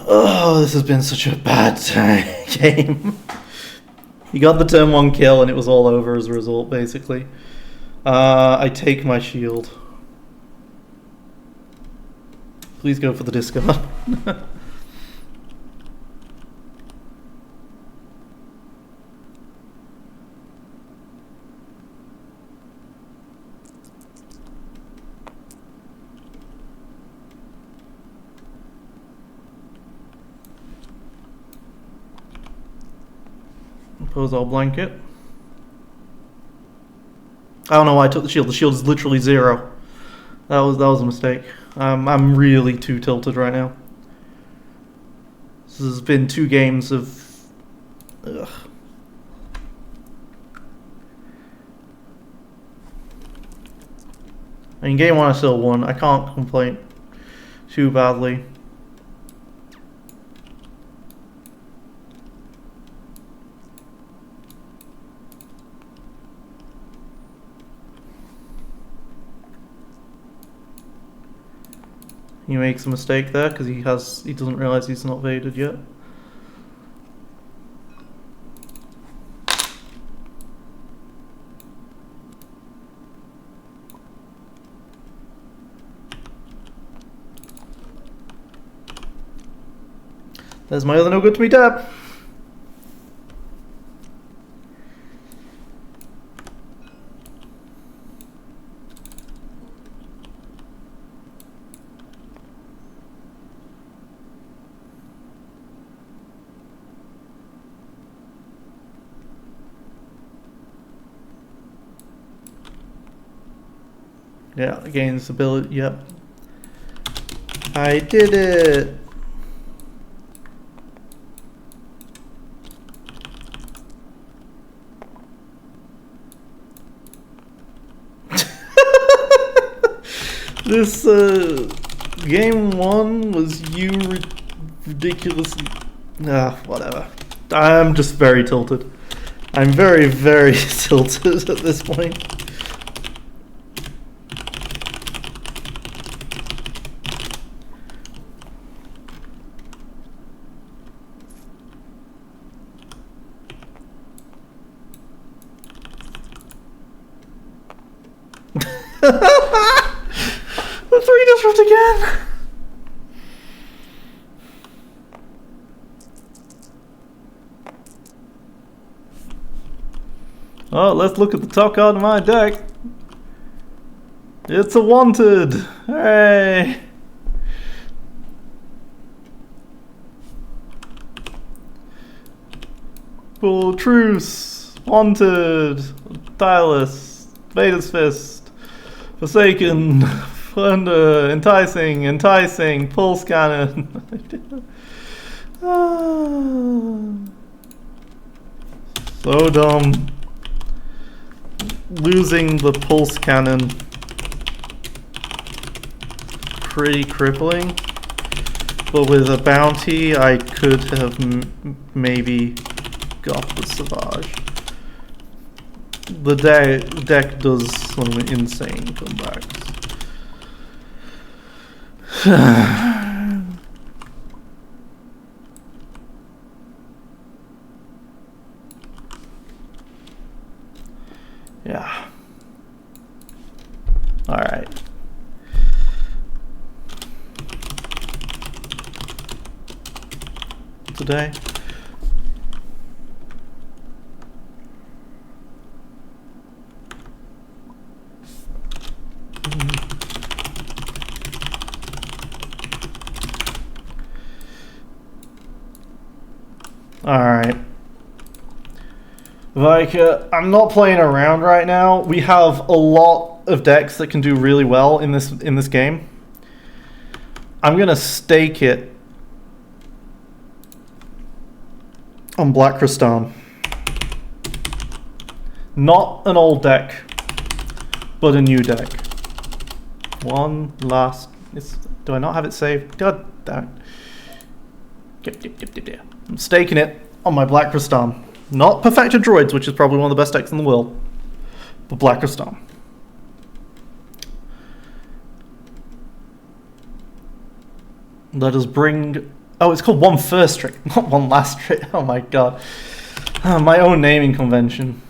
Oh, this has been such a bad game. He got the turn 1 kill and it was all over as a result, basically. I take my shield. Please go for the discard. Impose all blanket. I don't know why I took the shield. The shield is literally 0. That was a mistake. I'm really too tilted right now. This has been 2 games of... Ugh. I mean, game 1 I still won. I can't complain too badly. He makes a mistake there because he doesn't realize he's not vaded yet. There's my other no good to me dab. Yeah, gains ability. Yep. I did it. This game 1 was ridiculously whatever. I'm just very tilted. I'm very, very tilted at this point. The 3 disrupt again. Oh, let's look at the top card of my deck. It's a wanted. Hooray! Full truce. Wanted. Tireless. Vader's Fist. Forsaken. Thunder. Enticing. Pulse Cannon. So dumb. Losing the Pulse Cannon. Pretty crippling. But with a bounty, I could have maybe got the Savage. The deck does some insane comebacks. Yeah. All right. Today. Alright. Like, I'm not playing around right now. We have a lot of decks that can do really well in this game. I'm gonna stake it on Black Kristan. Not an old deck, but a new deck. One last... do I not have it saved? God damn it. I'm staking it on my Black Kristan. Not Perfected Droids, which is probably one of the best decks in the world, but Black Kristan. Let us bring... oh, it's called one first trick, not one last trick. Oh my god. My own naming convention.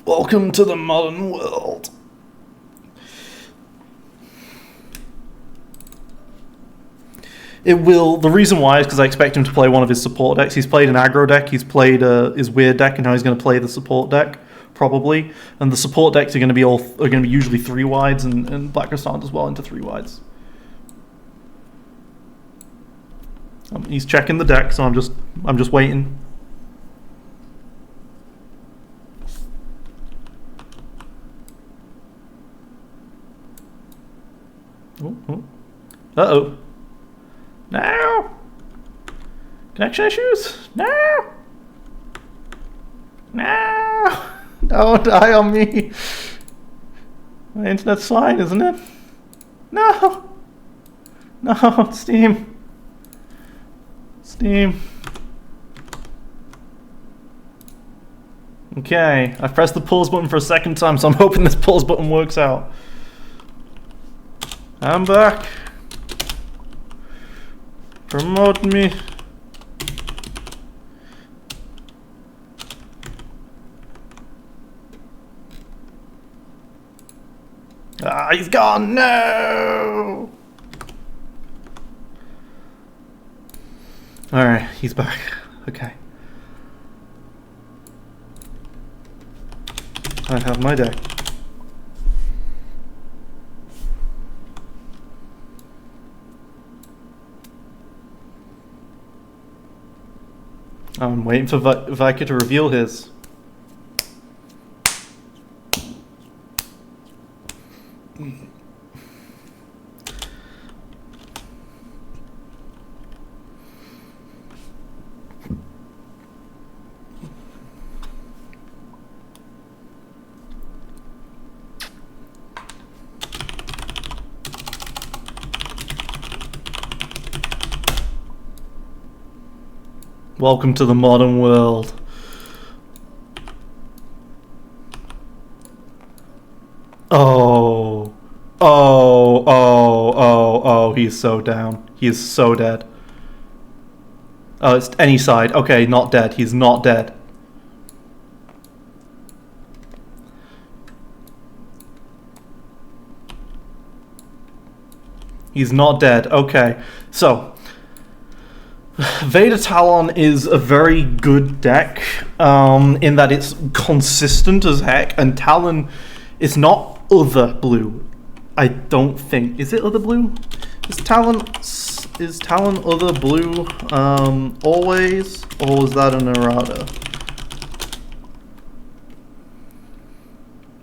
Welcome to the modern world. It will. The reason why is because I expect him to play one of his support decks. He's played an aggro deck, he's played his weird deck, and now he's going to play the support deck, probably. And the support decks are going to be usually 3 wides, and Black Kristan as well into 3 wides. He's checking the deck, so I'm just waiting. Uh-oh. No! Connection issues? No! No! Don't die on me. My internet's fine, isn't it? No. No, Steam. Steam. Okay, I pressed the pause button for a second time, so I'm hoping this pause button works out. I'm back. Promote me. Ah, he's gone. No. All right, he's back. Okay. I have my day. I'm waiting for Vika to reveal his. Welcome to the modern world. Oh. Oh, oh, oh, oh, he's so down. He is so dead. Oh, it's any side. Okay, not dead. He's not dead. He's not dead. Okay, so Vader Talon is a very good deck in that it's consistent as heck, and Talon is not other blue. I don't think. Is it other blue? Is Talon other blue always, or was that an errata?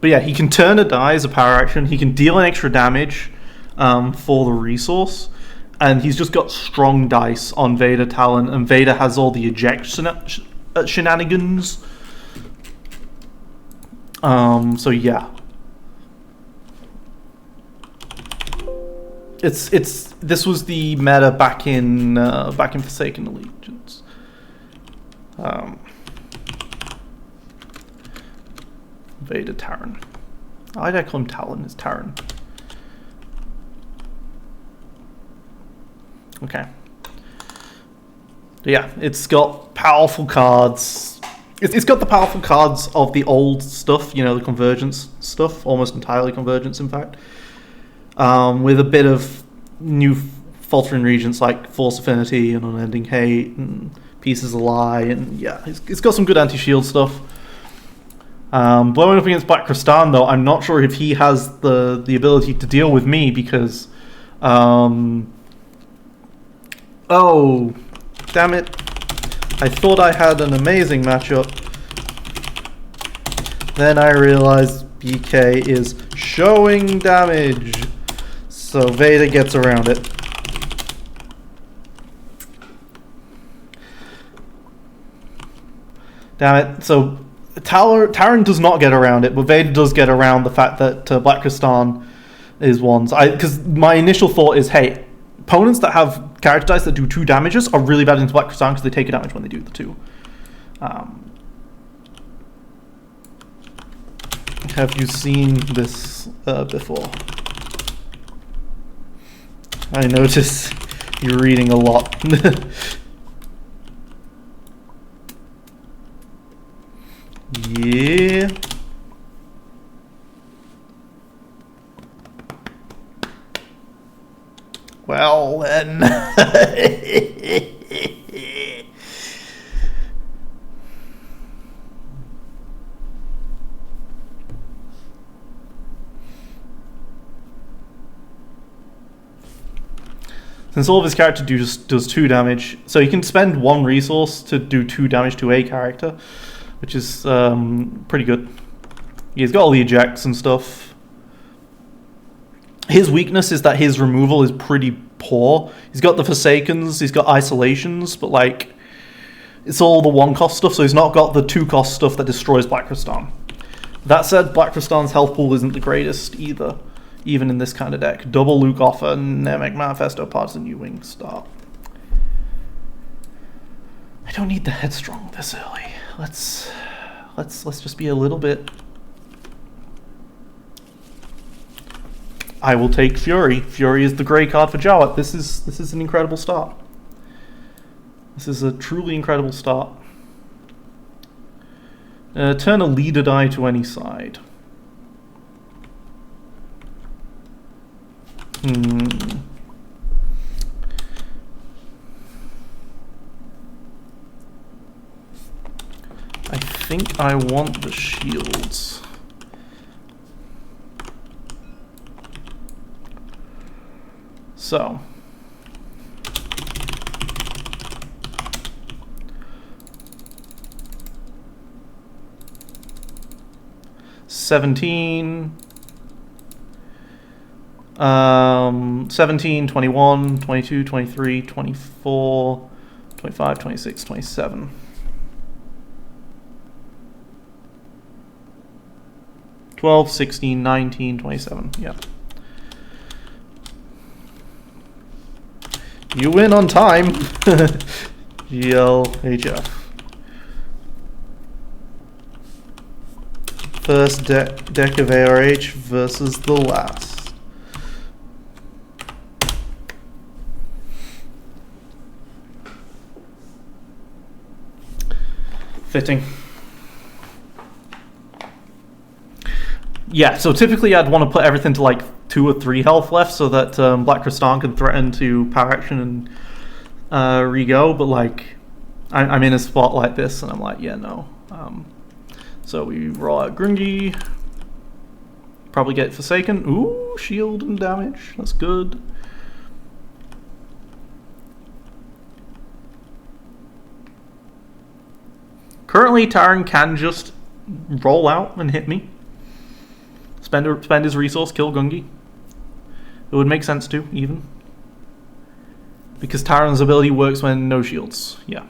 But yeah, he can turn a die as a power action. He can deal an extra damage for the resource. And he's just got strong dice on Vader Talon, and Vader has all the eject shenanigans. So yeah, this was the meta back in Forsaken Allegiance. Vader Terran. Why did I call him Talon? It's Terran. Okay. Yeah, it's got powerful cards. It's got the powerful cards of the old stuff, you know, the convergence stuff, almost entirely convergence, in fact. With a bit of new faltering regents like Force Affinity and Unending Hate and Pieces of Lie, and yeah, it's got some good anti-shield stuff. Blowing up against Black Kristan, though, I'm not sure if he has the ability to deal with me because... Oh, damn it. I thought I had an amazing matchup. Then I realized BK is showing damage. So Vader gets around it. Damn it. So Taran does not get around it, but Vader does get around the fact that Black Kristan is ones. Because my initial thought is, hey, opponents that have character dice that do 2 damages are really bad into Black Kristan because they take a damage when they do the 2. Have you seen this before? I notice you're reading a lot. Yeah. Well then. Since all of his character does 2 damage, so he can spend 1 resource to do 2 damage to a character, which is pretty good. He's got all the ejects and stuff. His weakness is that his removal is pretty poor. He's got the Forsakens, he's got Isolations, but like, it's all the 1-cost stuff, so he's not got the 2-cost stuff that destroys Black Kristan. That said, Black Kristan's health pool isn't the greatest either, even in this kind of deck. Double Luke Offer, Namek Manifesto, Partisan U-Wing, start. I don't need the Headstrong this early. Let's just be a little bit. I will take Fury. Fury is the grey card for Jowett. This is an incredible start. This is a truly incredible start. Turn a leader die to any side. I think I want the shields. So. $17, 17, 21, 22, 23, 24, 25, 26, 27. $12, 16, 19, 27. Yeah. You win on time. GLHF. First deck of ARH versus the last. Fitting. Yeah, so typically I'd want to put everything to like 2 or 3 health left so that Black Kristan can threaten to power action and re-go, but like I'm in a spot like this and I'm like, yeah, no. So we roll out Grungy, probably get Forsaken. Ooh, shield and damage, that's good. Currently, Taran can just roll out and hit me. Spend his resource, kill Gungi. It would make sense to, even. Because Taran's ability works when no shields, yeah.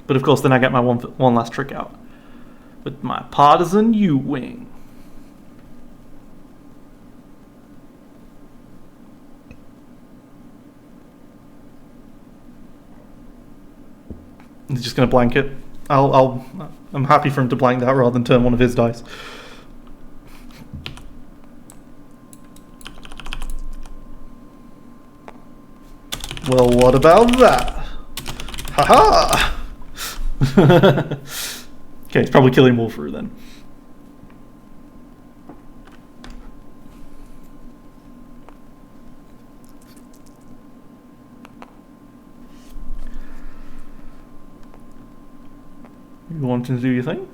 But of course, then I get my one last trick out. With my Partisan U-Wing. He's just going to blank it. I'm happy for him to blank that rather than turn one of his dice. Well, what about that? Haha! Okay, it's probably killing Wolfru then. You wanting to do your thing?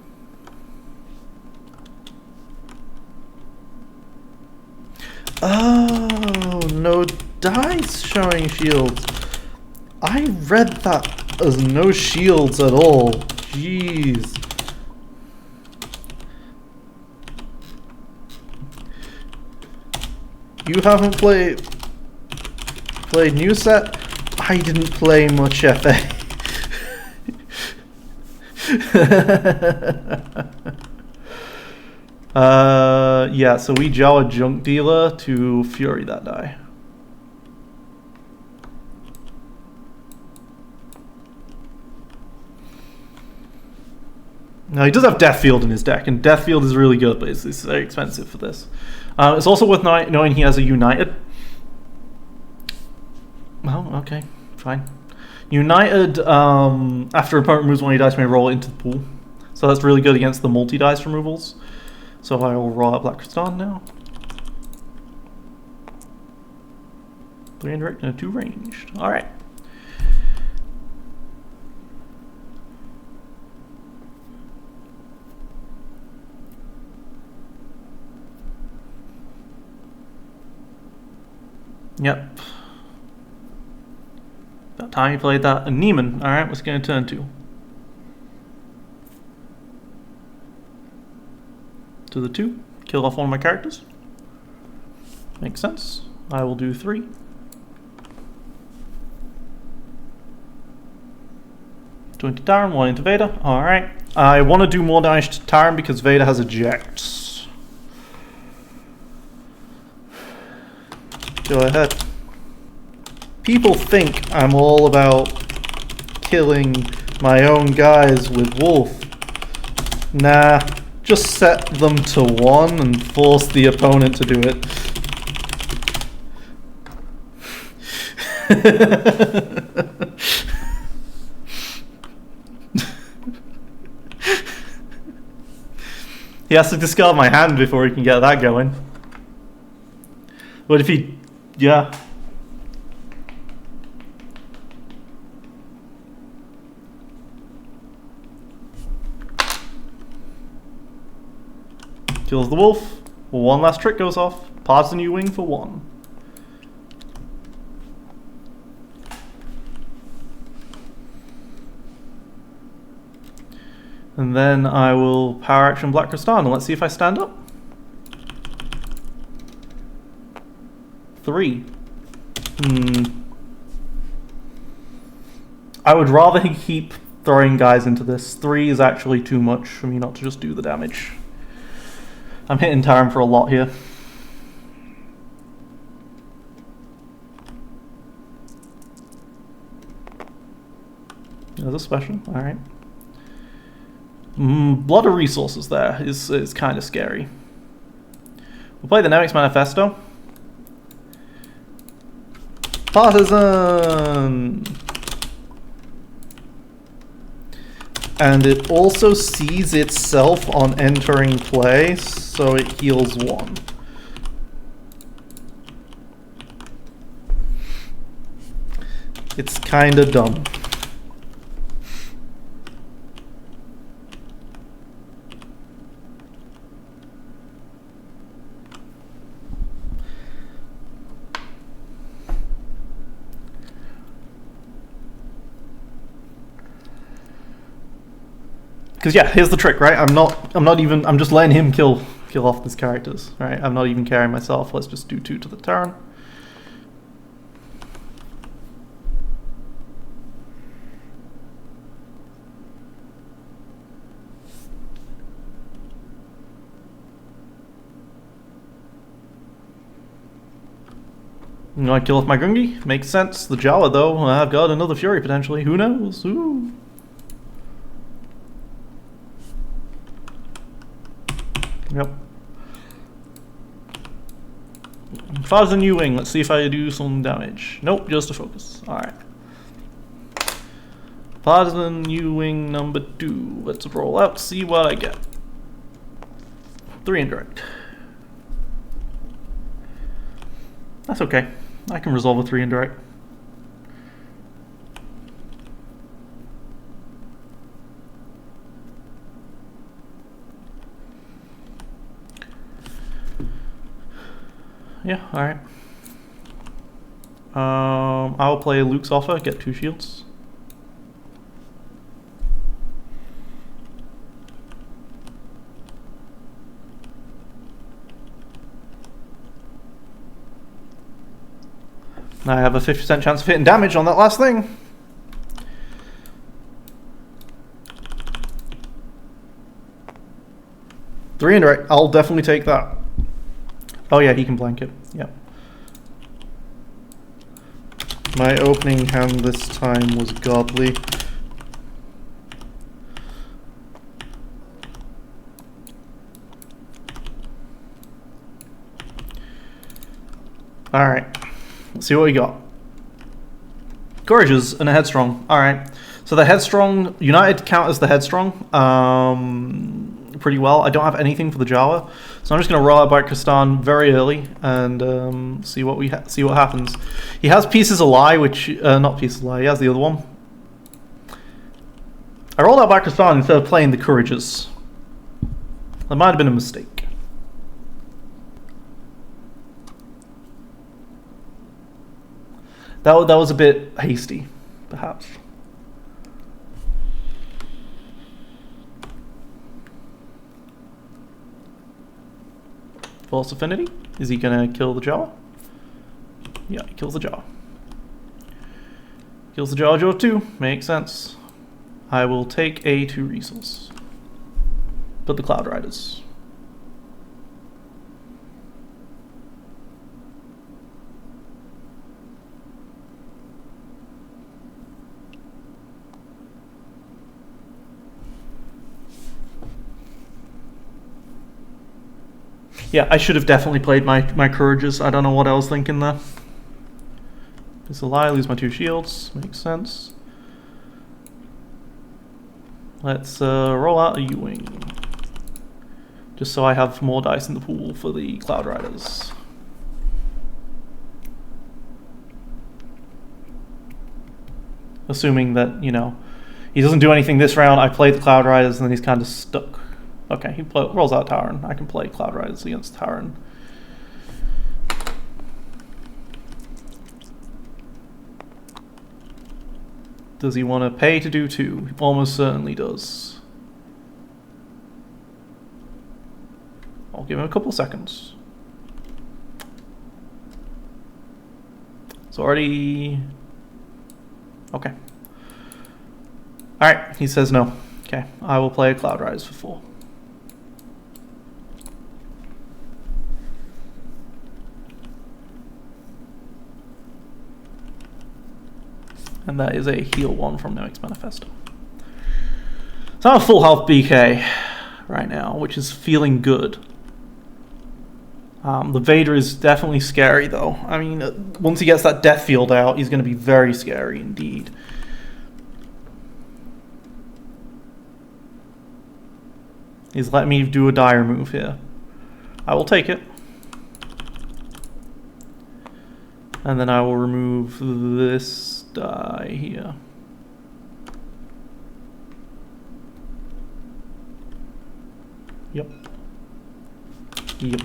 Oh, no dice showing shields. I read that as no shields at all. Jeez. You haven't played new set? I didn't play much FA. Yeah, so we jaw a junk dealer to Fury that die. Now he does have Deathfield in his deck, and Deathfield is really good, but it's very expensive for this. It's also worth knowing he has a United. Well, okay, fine. United, after opponent removes one, he dice may roll it into the pool. So that's really good against the multi-dice removals. So I will roll out Black Kristan now. 3 indirect and a 2 ranged. Alright. Yep. About time you played that. A Neiman. Alright, what's going to turn to? To the 2. Kill off one of my characters. Makes sense. I will do 3. Two into Darren, one into Vader. Alright. I want to do more damage to Darren because Vader has ejects. Go ahead. People think I'm all about killing my own guys with Wolf. Nah, just set them to 1 and force the opponent to do it. He has to discard my hand before he can get that going. What if he... yeah. Kills the wolf. One last trick goes off. Partisan U-wing for 1. And then I will power action Black Kristan, and let's see if I stand up. 3. I would rather he keep throwing guys into this. 3 is actually too much for me not to just do the damage. I'm hitting Taran for a lot here. There's a special, alright. Blood of resources there is kind of scary. We'll play the Nemix Manifesto. Partisan! And it also sees itself on entering play, so it heals 1. It's kinda dumb. Because yeah, here's the trick, right? I'm just letting him kill off these characters, right? I'm not even carrying myself. Let's just do 2 to the turn. I'm gonna kill off my Gungi. Makes sense. The Jawa though, I've got another Fury potentially. Who knows? Ooh. Yep. Partisan U-wing, let's see if I do some damage. Nope, just a focus. Alright. Partisan U-wing number 2. Let's roll out, see what I get. 3 indirect. That's okay. I can resolve a 3 indirect. Yeah, alright. I'll play Luke's offer, get 2 shields. I have a 50% chance of hitting damage on that last thing. Three indirect, I'll definitely take that. Oh yeah, he can blank it. Yep. My opening hand this time was godly. Alright. Let's see what we got. Courageous and a Headstrong. Alright. So the Headstrong, United counters the Headstrong pretty well. I don't have anything for the Jawa, so I'm just going to roll out Black Kristan very early and see what happens. He has Pieces of Lie, which not Pieces of Lie. He has the other one. I rolled out Black Kristan instead of playing the Courageous. That might have been a mistake. That was a bit hasty, perhaps. False Affinity. Is he gonna kill the Jawa? Yeah, he kills the Jawa. Kills the Jawa too. Makes sense. I will take a 2 resource. Put the Cloud Riders. Yeah, I should have definitely played my Courages. I don't know what I was thinking there. It's a lie, I lose my 2 shields. Makes sense. Let's roll out a U-Wing. Just so I have more dice in the pool for the Cloud Riders. Assuming that, you know, he doesn't do anything this round, I play the Cloud Riders, and then he's kind of stuck. Okay, he rolls out Taran. I can play Cloud Riders against Taran. Does he want to pay to do 2? He almost certainly does. I'll give him a couple seconds. It's already... Okay. Alright, he says no. Okay, I will play a Cloud Rise for 4. And that is a heal 1 from Noix Manifesto. So I'm a full health BK right now, which is feeling good. The Vader is definitely scary, though. I mean, once he gets that death field out, he's going to be very scary indeed. He's letting me do a dire move here. I will take it. And then I will remove this die here. Yep. Yep.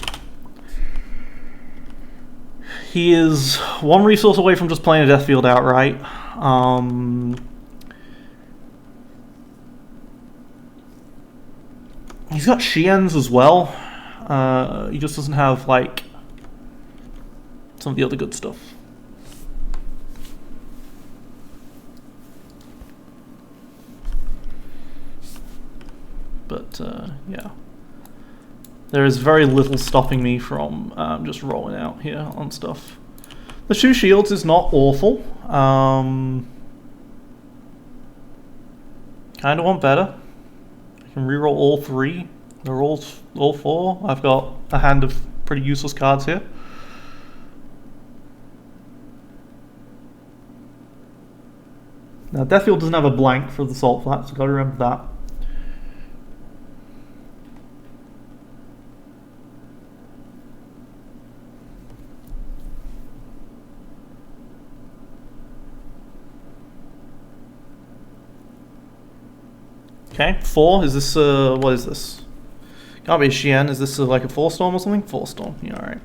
He is 1 resource away from just playing a death field outright. He's got Xians as well. He just doesn't have, like, some of the other good stuff. But, yeah. There is very little stopping me from just rolling out here on stuff. The 2 shields is not awful. Kind of want better. I can reroll all 3. They're all 4. I've got a hand of pretty useless cards here. Now, Deathfield doesn't have a blank for the Salt Flats, so gotta remember that. Okay, 4. Is this, what is this? Can't be a Xian. Is this like a 4-storm or something? 4-storm. Yeah, alright.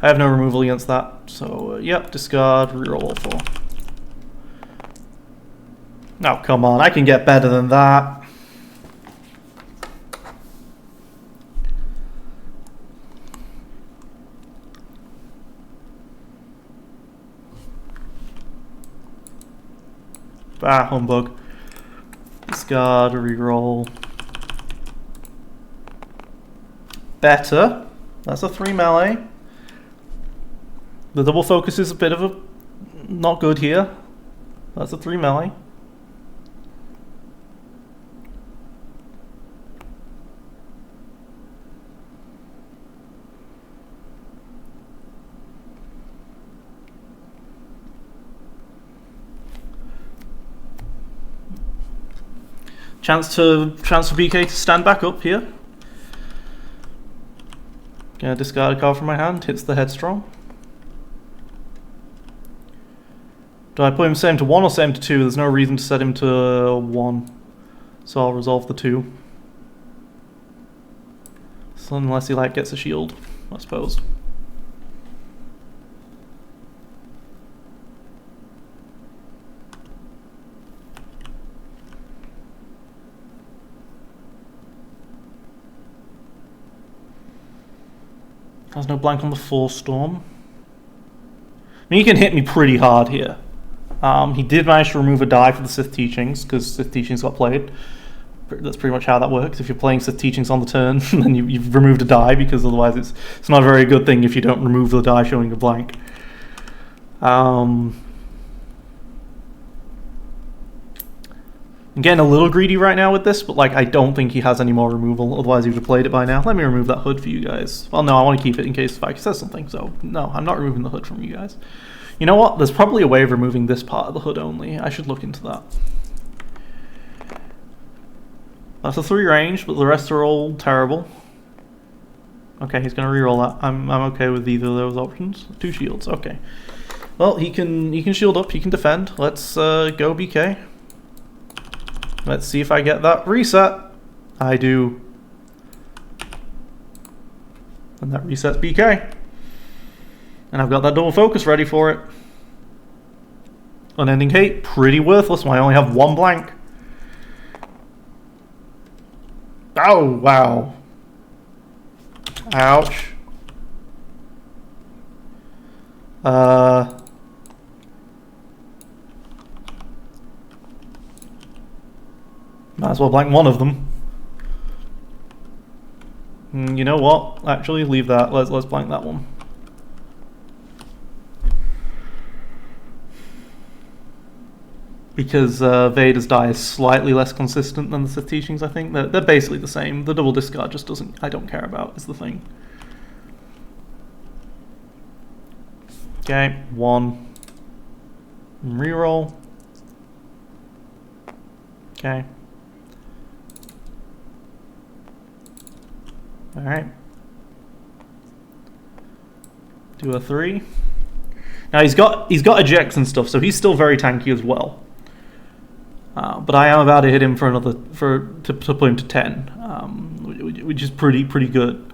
I have no removal against that. So, yep, discard, reroll all 4. Oh, come on. I can get better than that. Ah, humbug. Discard, reroll. Better. That's a 3 melee. The double focus is a bit of a not good here. That's a 3 melee. Chance for BK to stand back up here. Gonna discard a card from my hand, hits the Headstrong. Do I put him same to 1 or same to 2? There's no reason to set him to 1. So I'll resolve the 2. So unless he like gets a shield, I suppose. There's no blank on the 4-storm. I mean, you can hit me pretty hard here. He did manage to remove a die for the Sith Teachings, because Sith Teachings got played. That's pretty much how that works. If you're playing Sith Teachings on the turn, then you've removed a die, because otherwise it's not a very good thing if you don't remove the die showing a blank. I'm getting a little greedy right now with this, but like I don't think he has any more removal, otherwise he would have played it by now. Let me remove that hood for you guys. Well, no, I want to keep it in case Spike says something, so no, I'm not removing the hood from you guys. You know what? There's probably a way of removing this part of the hood only. I should look into that. That's a 3 range, but the rest are all terrible. Okay, he's going to reroll that. I'm okay with either of those options. 2 shields, okay. Well, he can shield up, he can defend. Let's go BK. Let's see if I get that reset. I do. And that resets BK. And I've got that double focus ready for it. Unending Hate, pretty worthless when I only have 1 blank. Oh, wow. Ouch. Might as well blank one of them. You know what? Actually, leave that. Let's blank that one. Because Vader's die is slightly less consistent than the Sith Teachings, I think. They're basically the same. The double discard just doesn't... I don't care about, is the thing. Okay, 1. Reroll. Okay. Alright. Do a 3. Now he's got ejects and stuff, so he's still very tanky as well. But I am about to hit him for another to put him to 10, which is pretty good.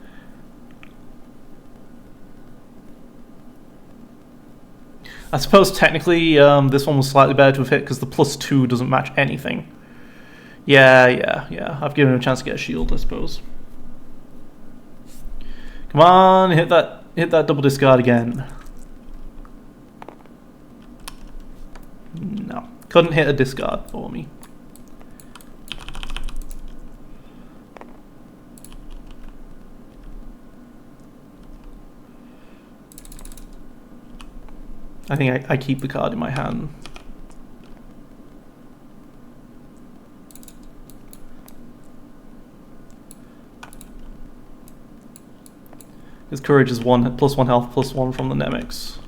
I suppose technically this one was slightly better to have hit because the +2 doesn't match anything. Yeah. I've given him a chance to get a shield, I suppose. Come on, hit that double discard again. No. Couldn't hit a discard for me. I think I keep the card in my hand. His courage is +1 health, +1 from the Nemix.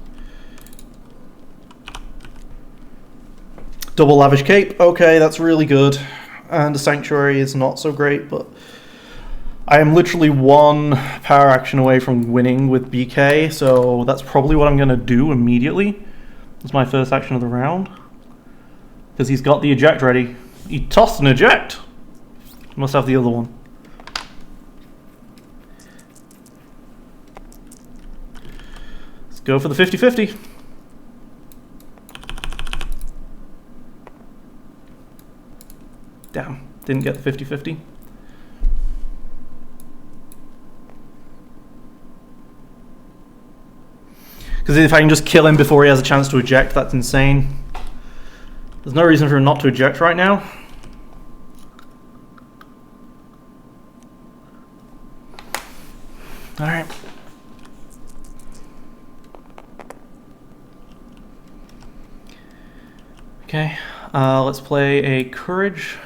Double lavish cape, okay, that's really good. And the sanctuary is not so great, but I am literally 1 power action away from winning with BK, so that's probably what I'm going to do immediately. It's my first action of the round. Because he's got the eject ready. He tossed an eject! Must have the other one. Let's go for the 50-50. Damn, didn't get the 50-50. Because if I can just kill him before he has a chance to eject, that's insane. There's no reason for him not to eject right now. Alright. Okay, let's play a Courage.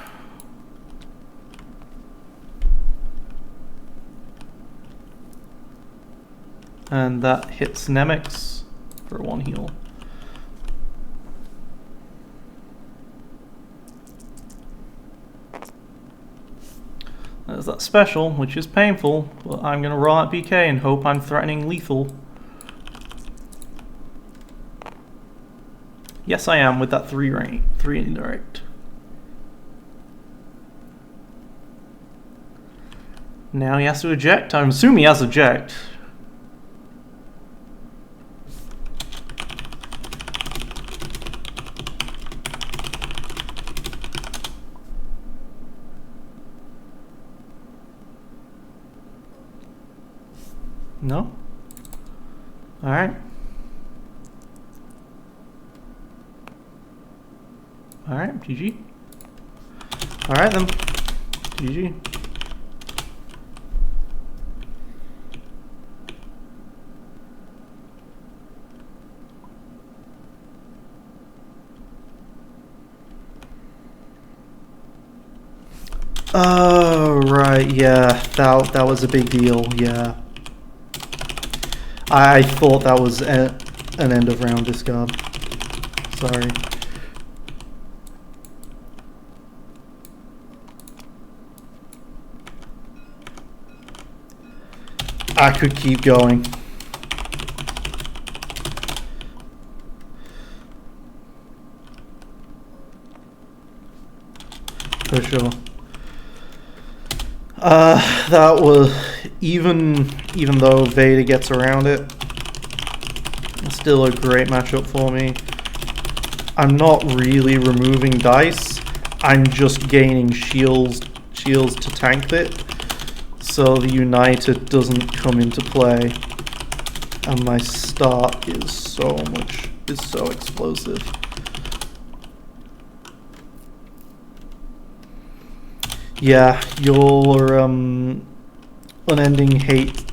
And that hits Nemix for 1 heal. There's that special, which is painful, but I'm going to roll out BK and hope I'm threatening lethal. Yes, I am with that 3 indirect. Now he has to eject. I'm assuming he has to eject. No? Alright. Alright, GG. Alright then. GG. Oh, right, yeah, that was a big deal, yeah. I thought that was an end of round discard. Sorry. I could keep going. For sure. That was even though Vader gets around it, still a great matchup for me. I'm not really removing dice. I'm just gaining shields to tank it, so the United doesn't come into play, and my start is so explosive. Yeah, your unending hate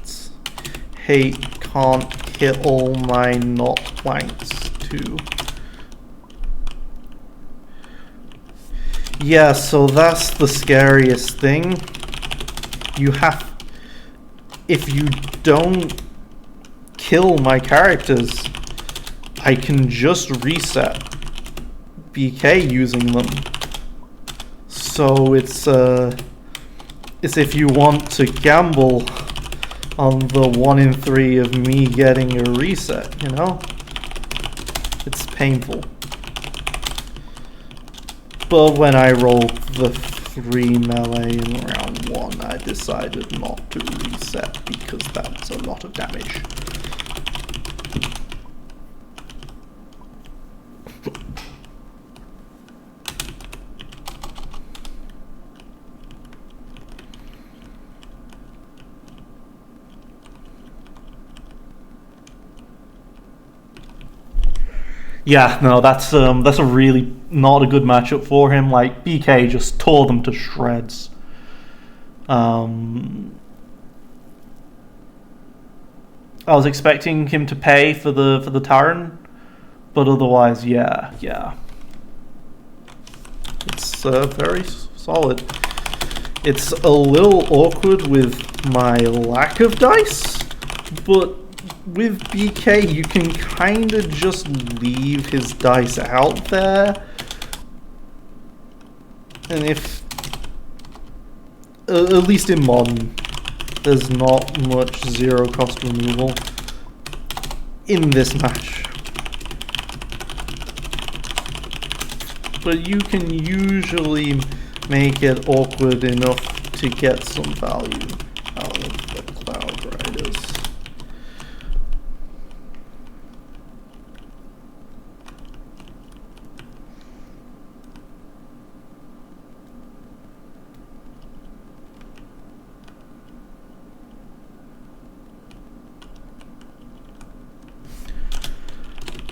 can't hit all my not planks too. Yeah, so that's the scariest thing. If you don't kill my characters, I can just reset BK using them. So it's if you want to gamble on the 1 in 3 of me getting a reset, you know? It's painful. But when I rolled the 3 melee in round 1, I decided not to reset because that's a lot of damage. Yeah, no, that's a really not a good matchup for him. Like, BK just tore them to shreds. I was expecting him to pay for the Terran, but otherwise, yeah. It's very solid. It's a little awkward with my lack of dice, but with BK, you can kind of just leave his dice out there. And if, at least in Modern, there's not much zero cost removal in this match. But you can usually make it awkward enough to get some value out of the Cloud Riders.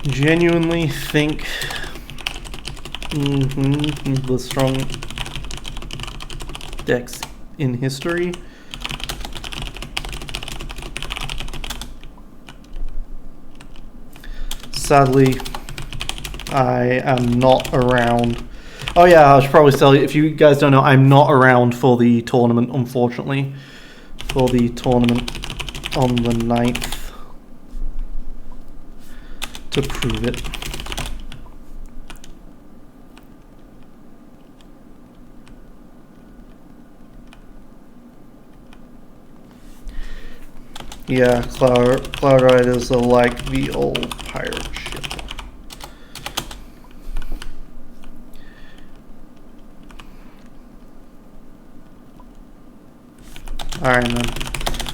Genuinely think the strong decks in history. Sadly, I am not around. Oh yeah, I should probably tell you, if you guys don't know, I'm not around for the tournament, unfortunately. For the tournament on the 9th. To prove it. Yeah, Cloud Riders are like the old pirate ship. Alright man.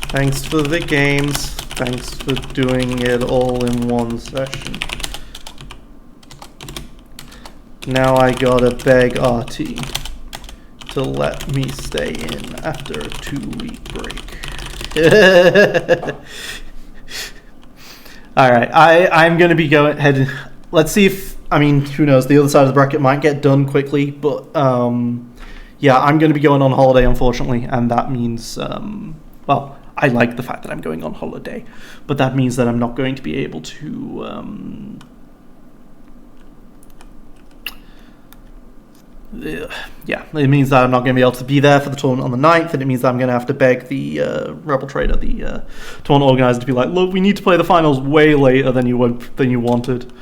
Thanks for the games. Thanks for doing it all in one session. Now I gotta beg RT to let me stay in after a 2-week break. Alright, I'm gonna be heading. Let's see if I mean, who knows? The other side of the bracket might get done quickly, but yeah, I'm going to be going on holiday, unfortunately, and that means, well, I like the fact that I'm going on holiday, but that means that I'm not going to be able to, yeah, it means that I'm not going to be able to be there for the tournament on the 9th, and it means that I'm going to have to beg the Rebel Trader, the tournament organizer, to be like, look, we need to play the finals way later than you wanted.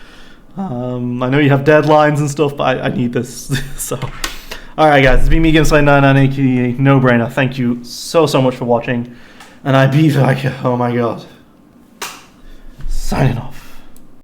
I know you have deadlines and stuff, but I need this. So, alright guys, it's been me, Gameslay99, aka No Brainer. Thank you so much for watching, and I be like, oh my god, signing off.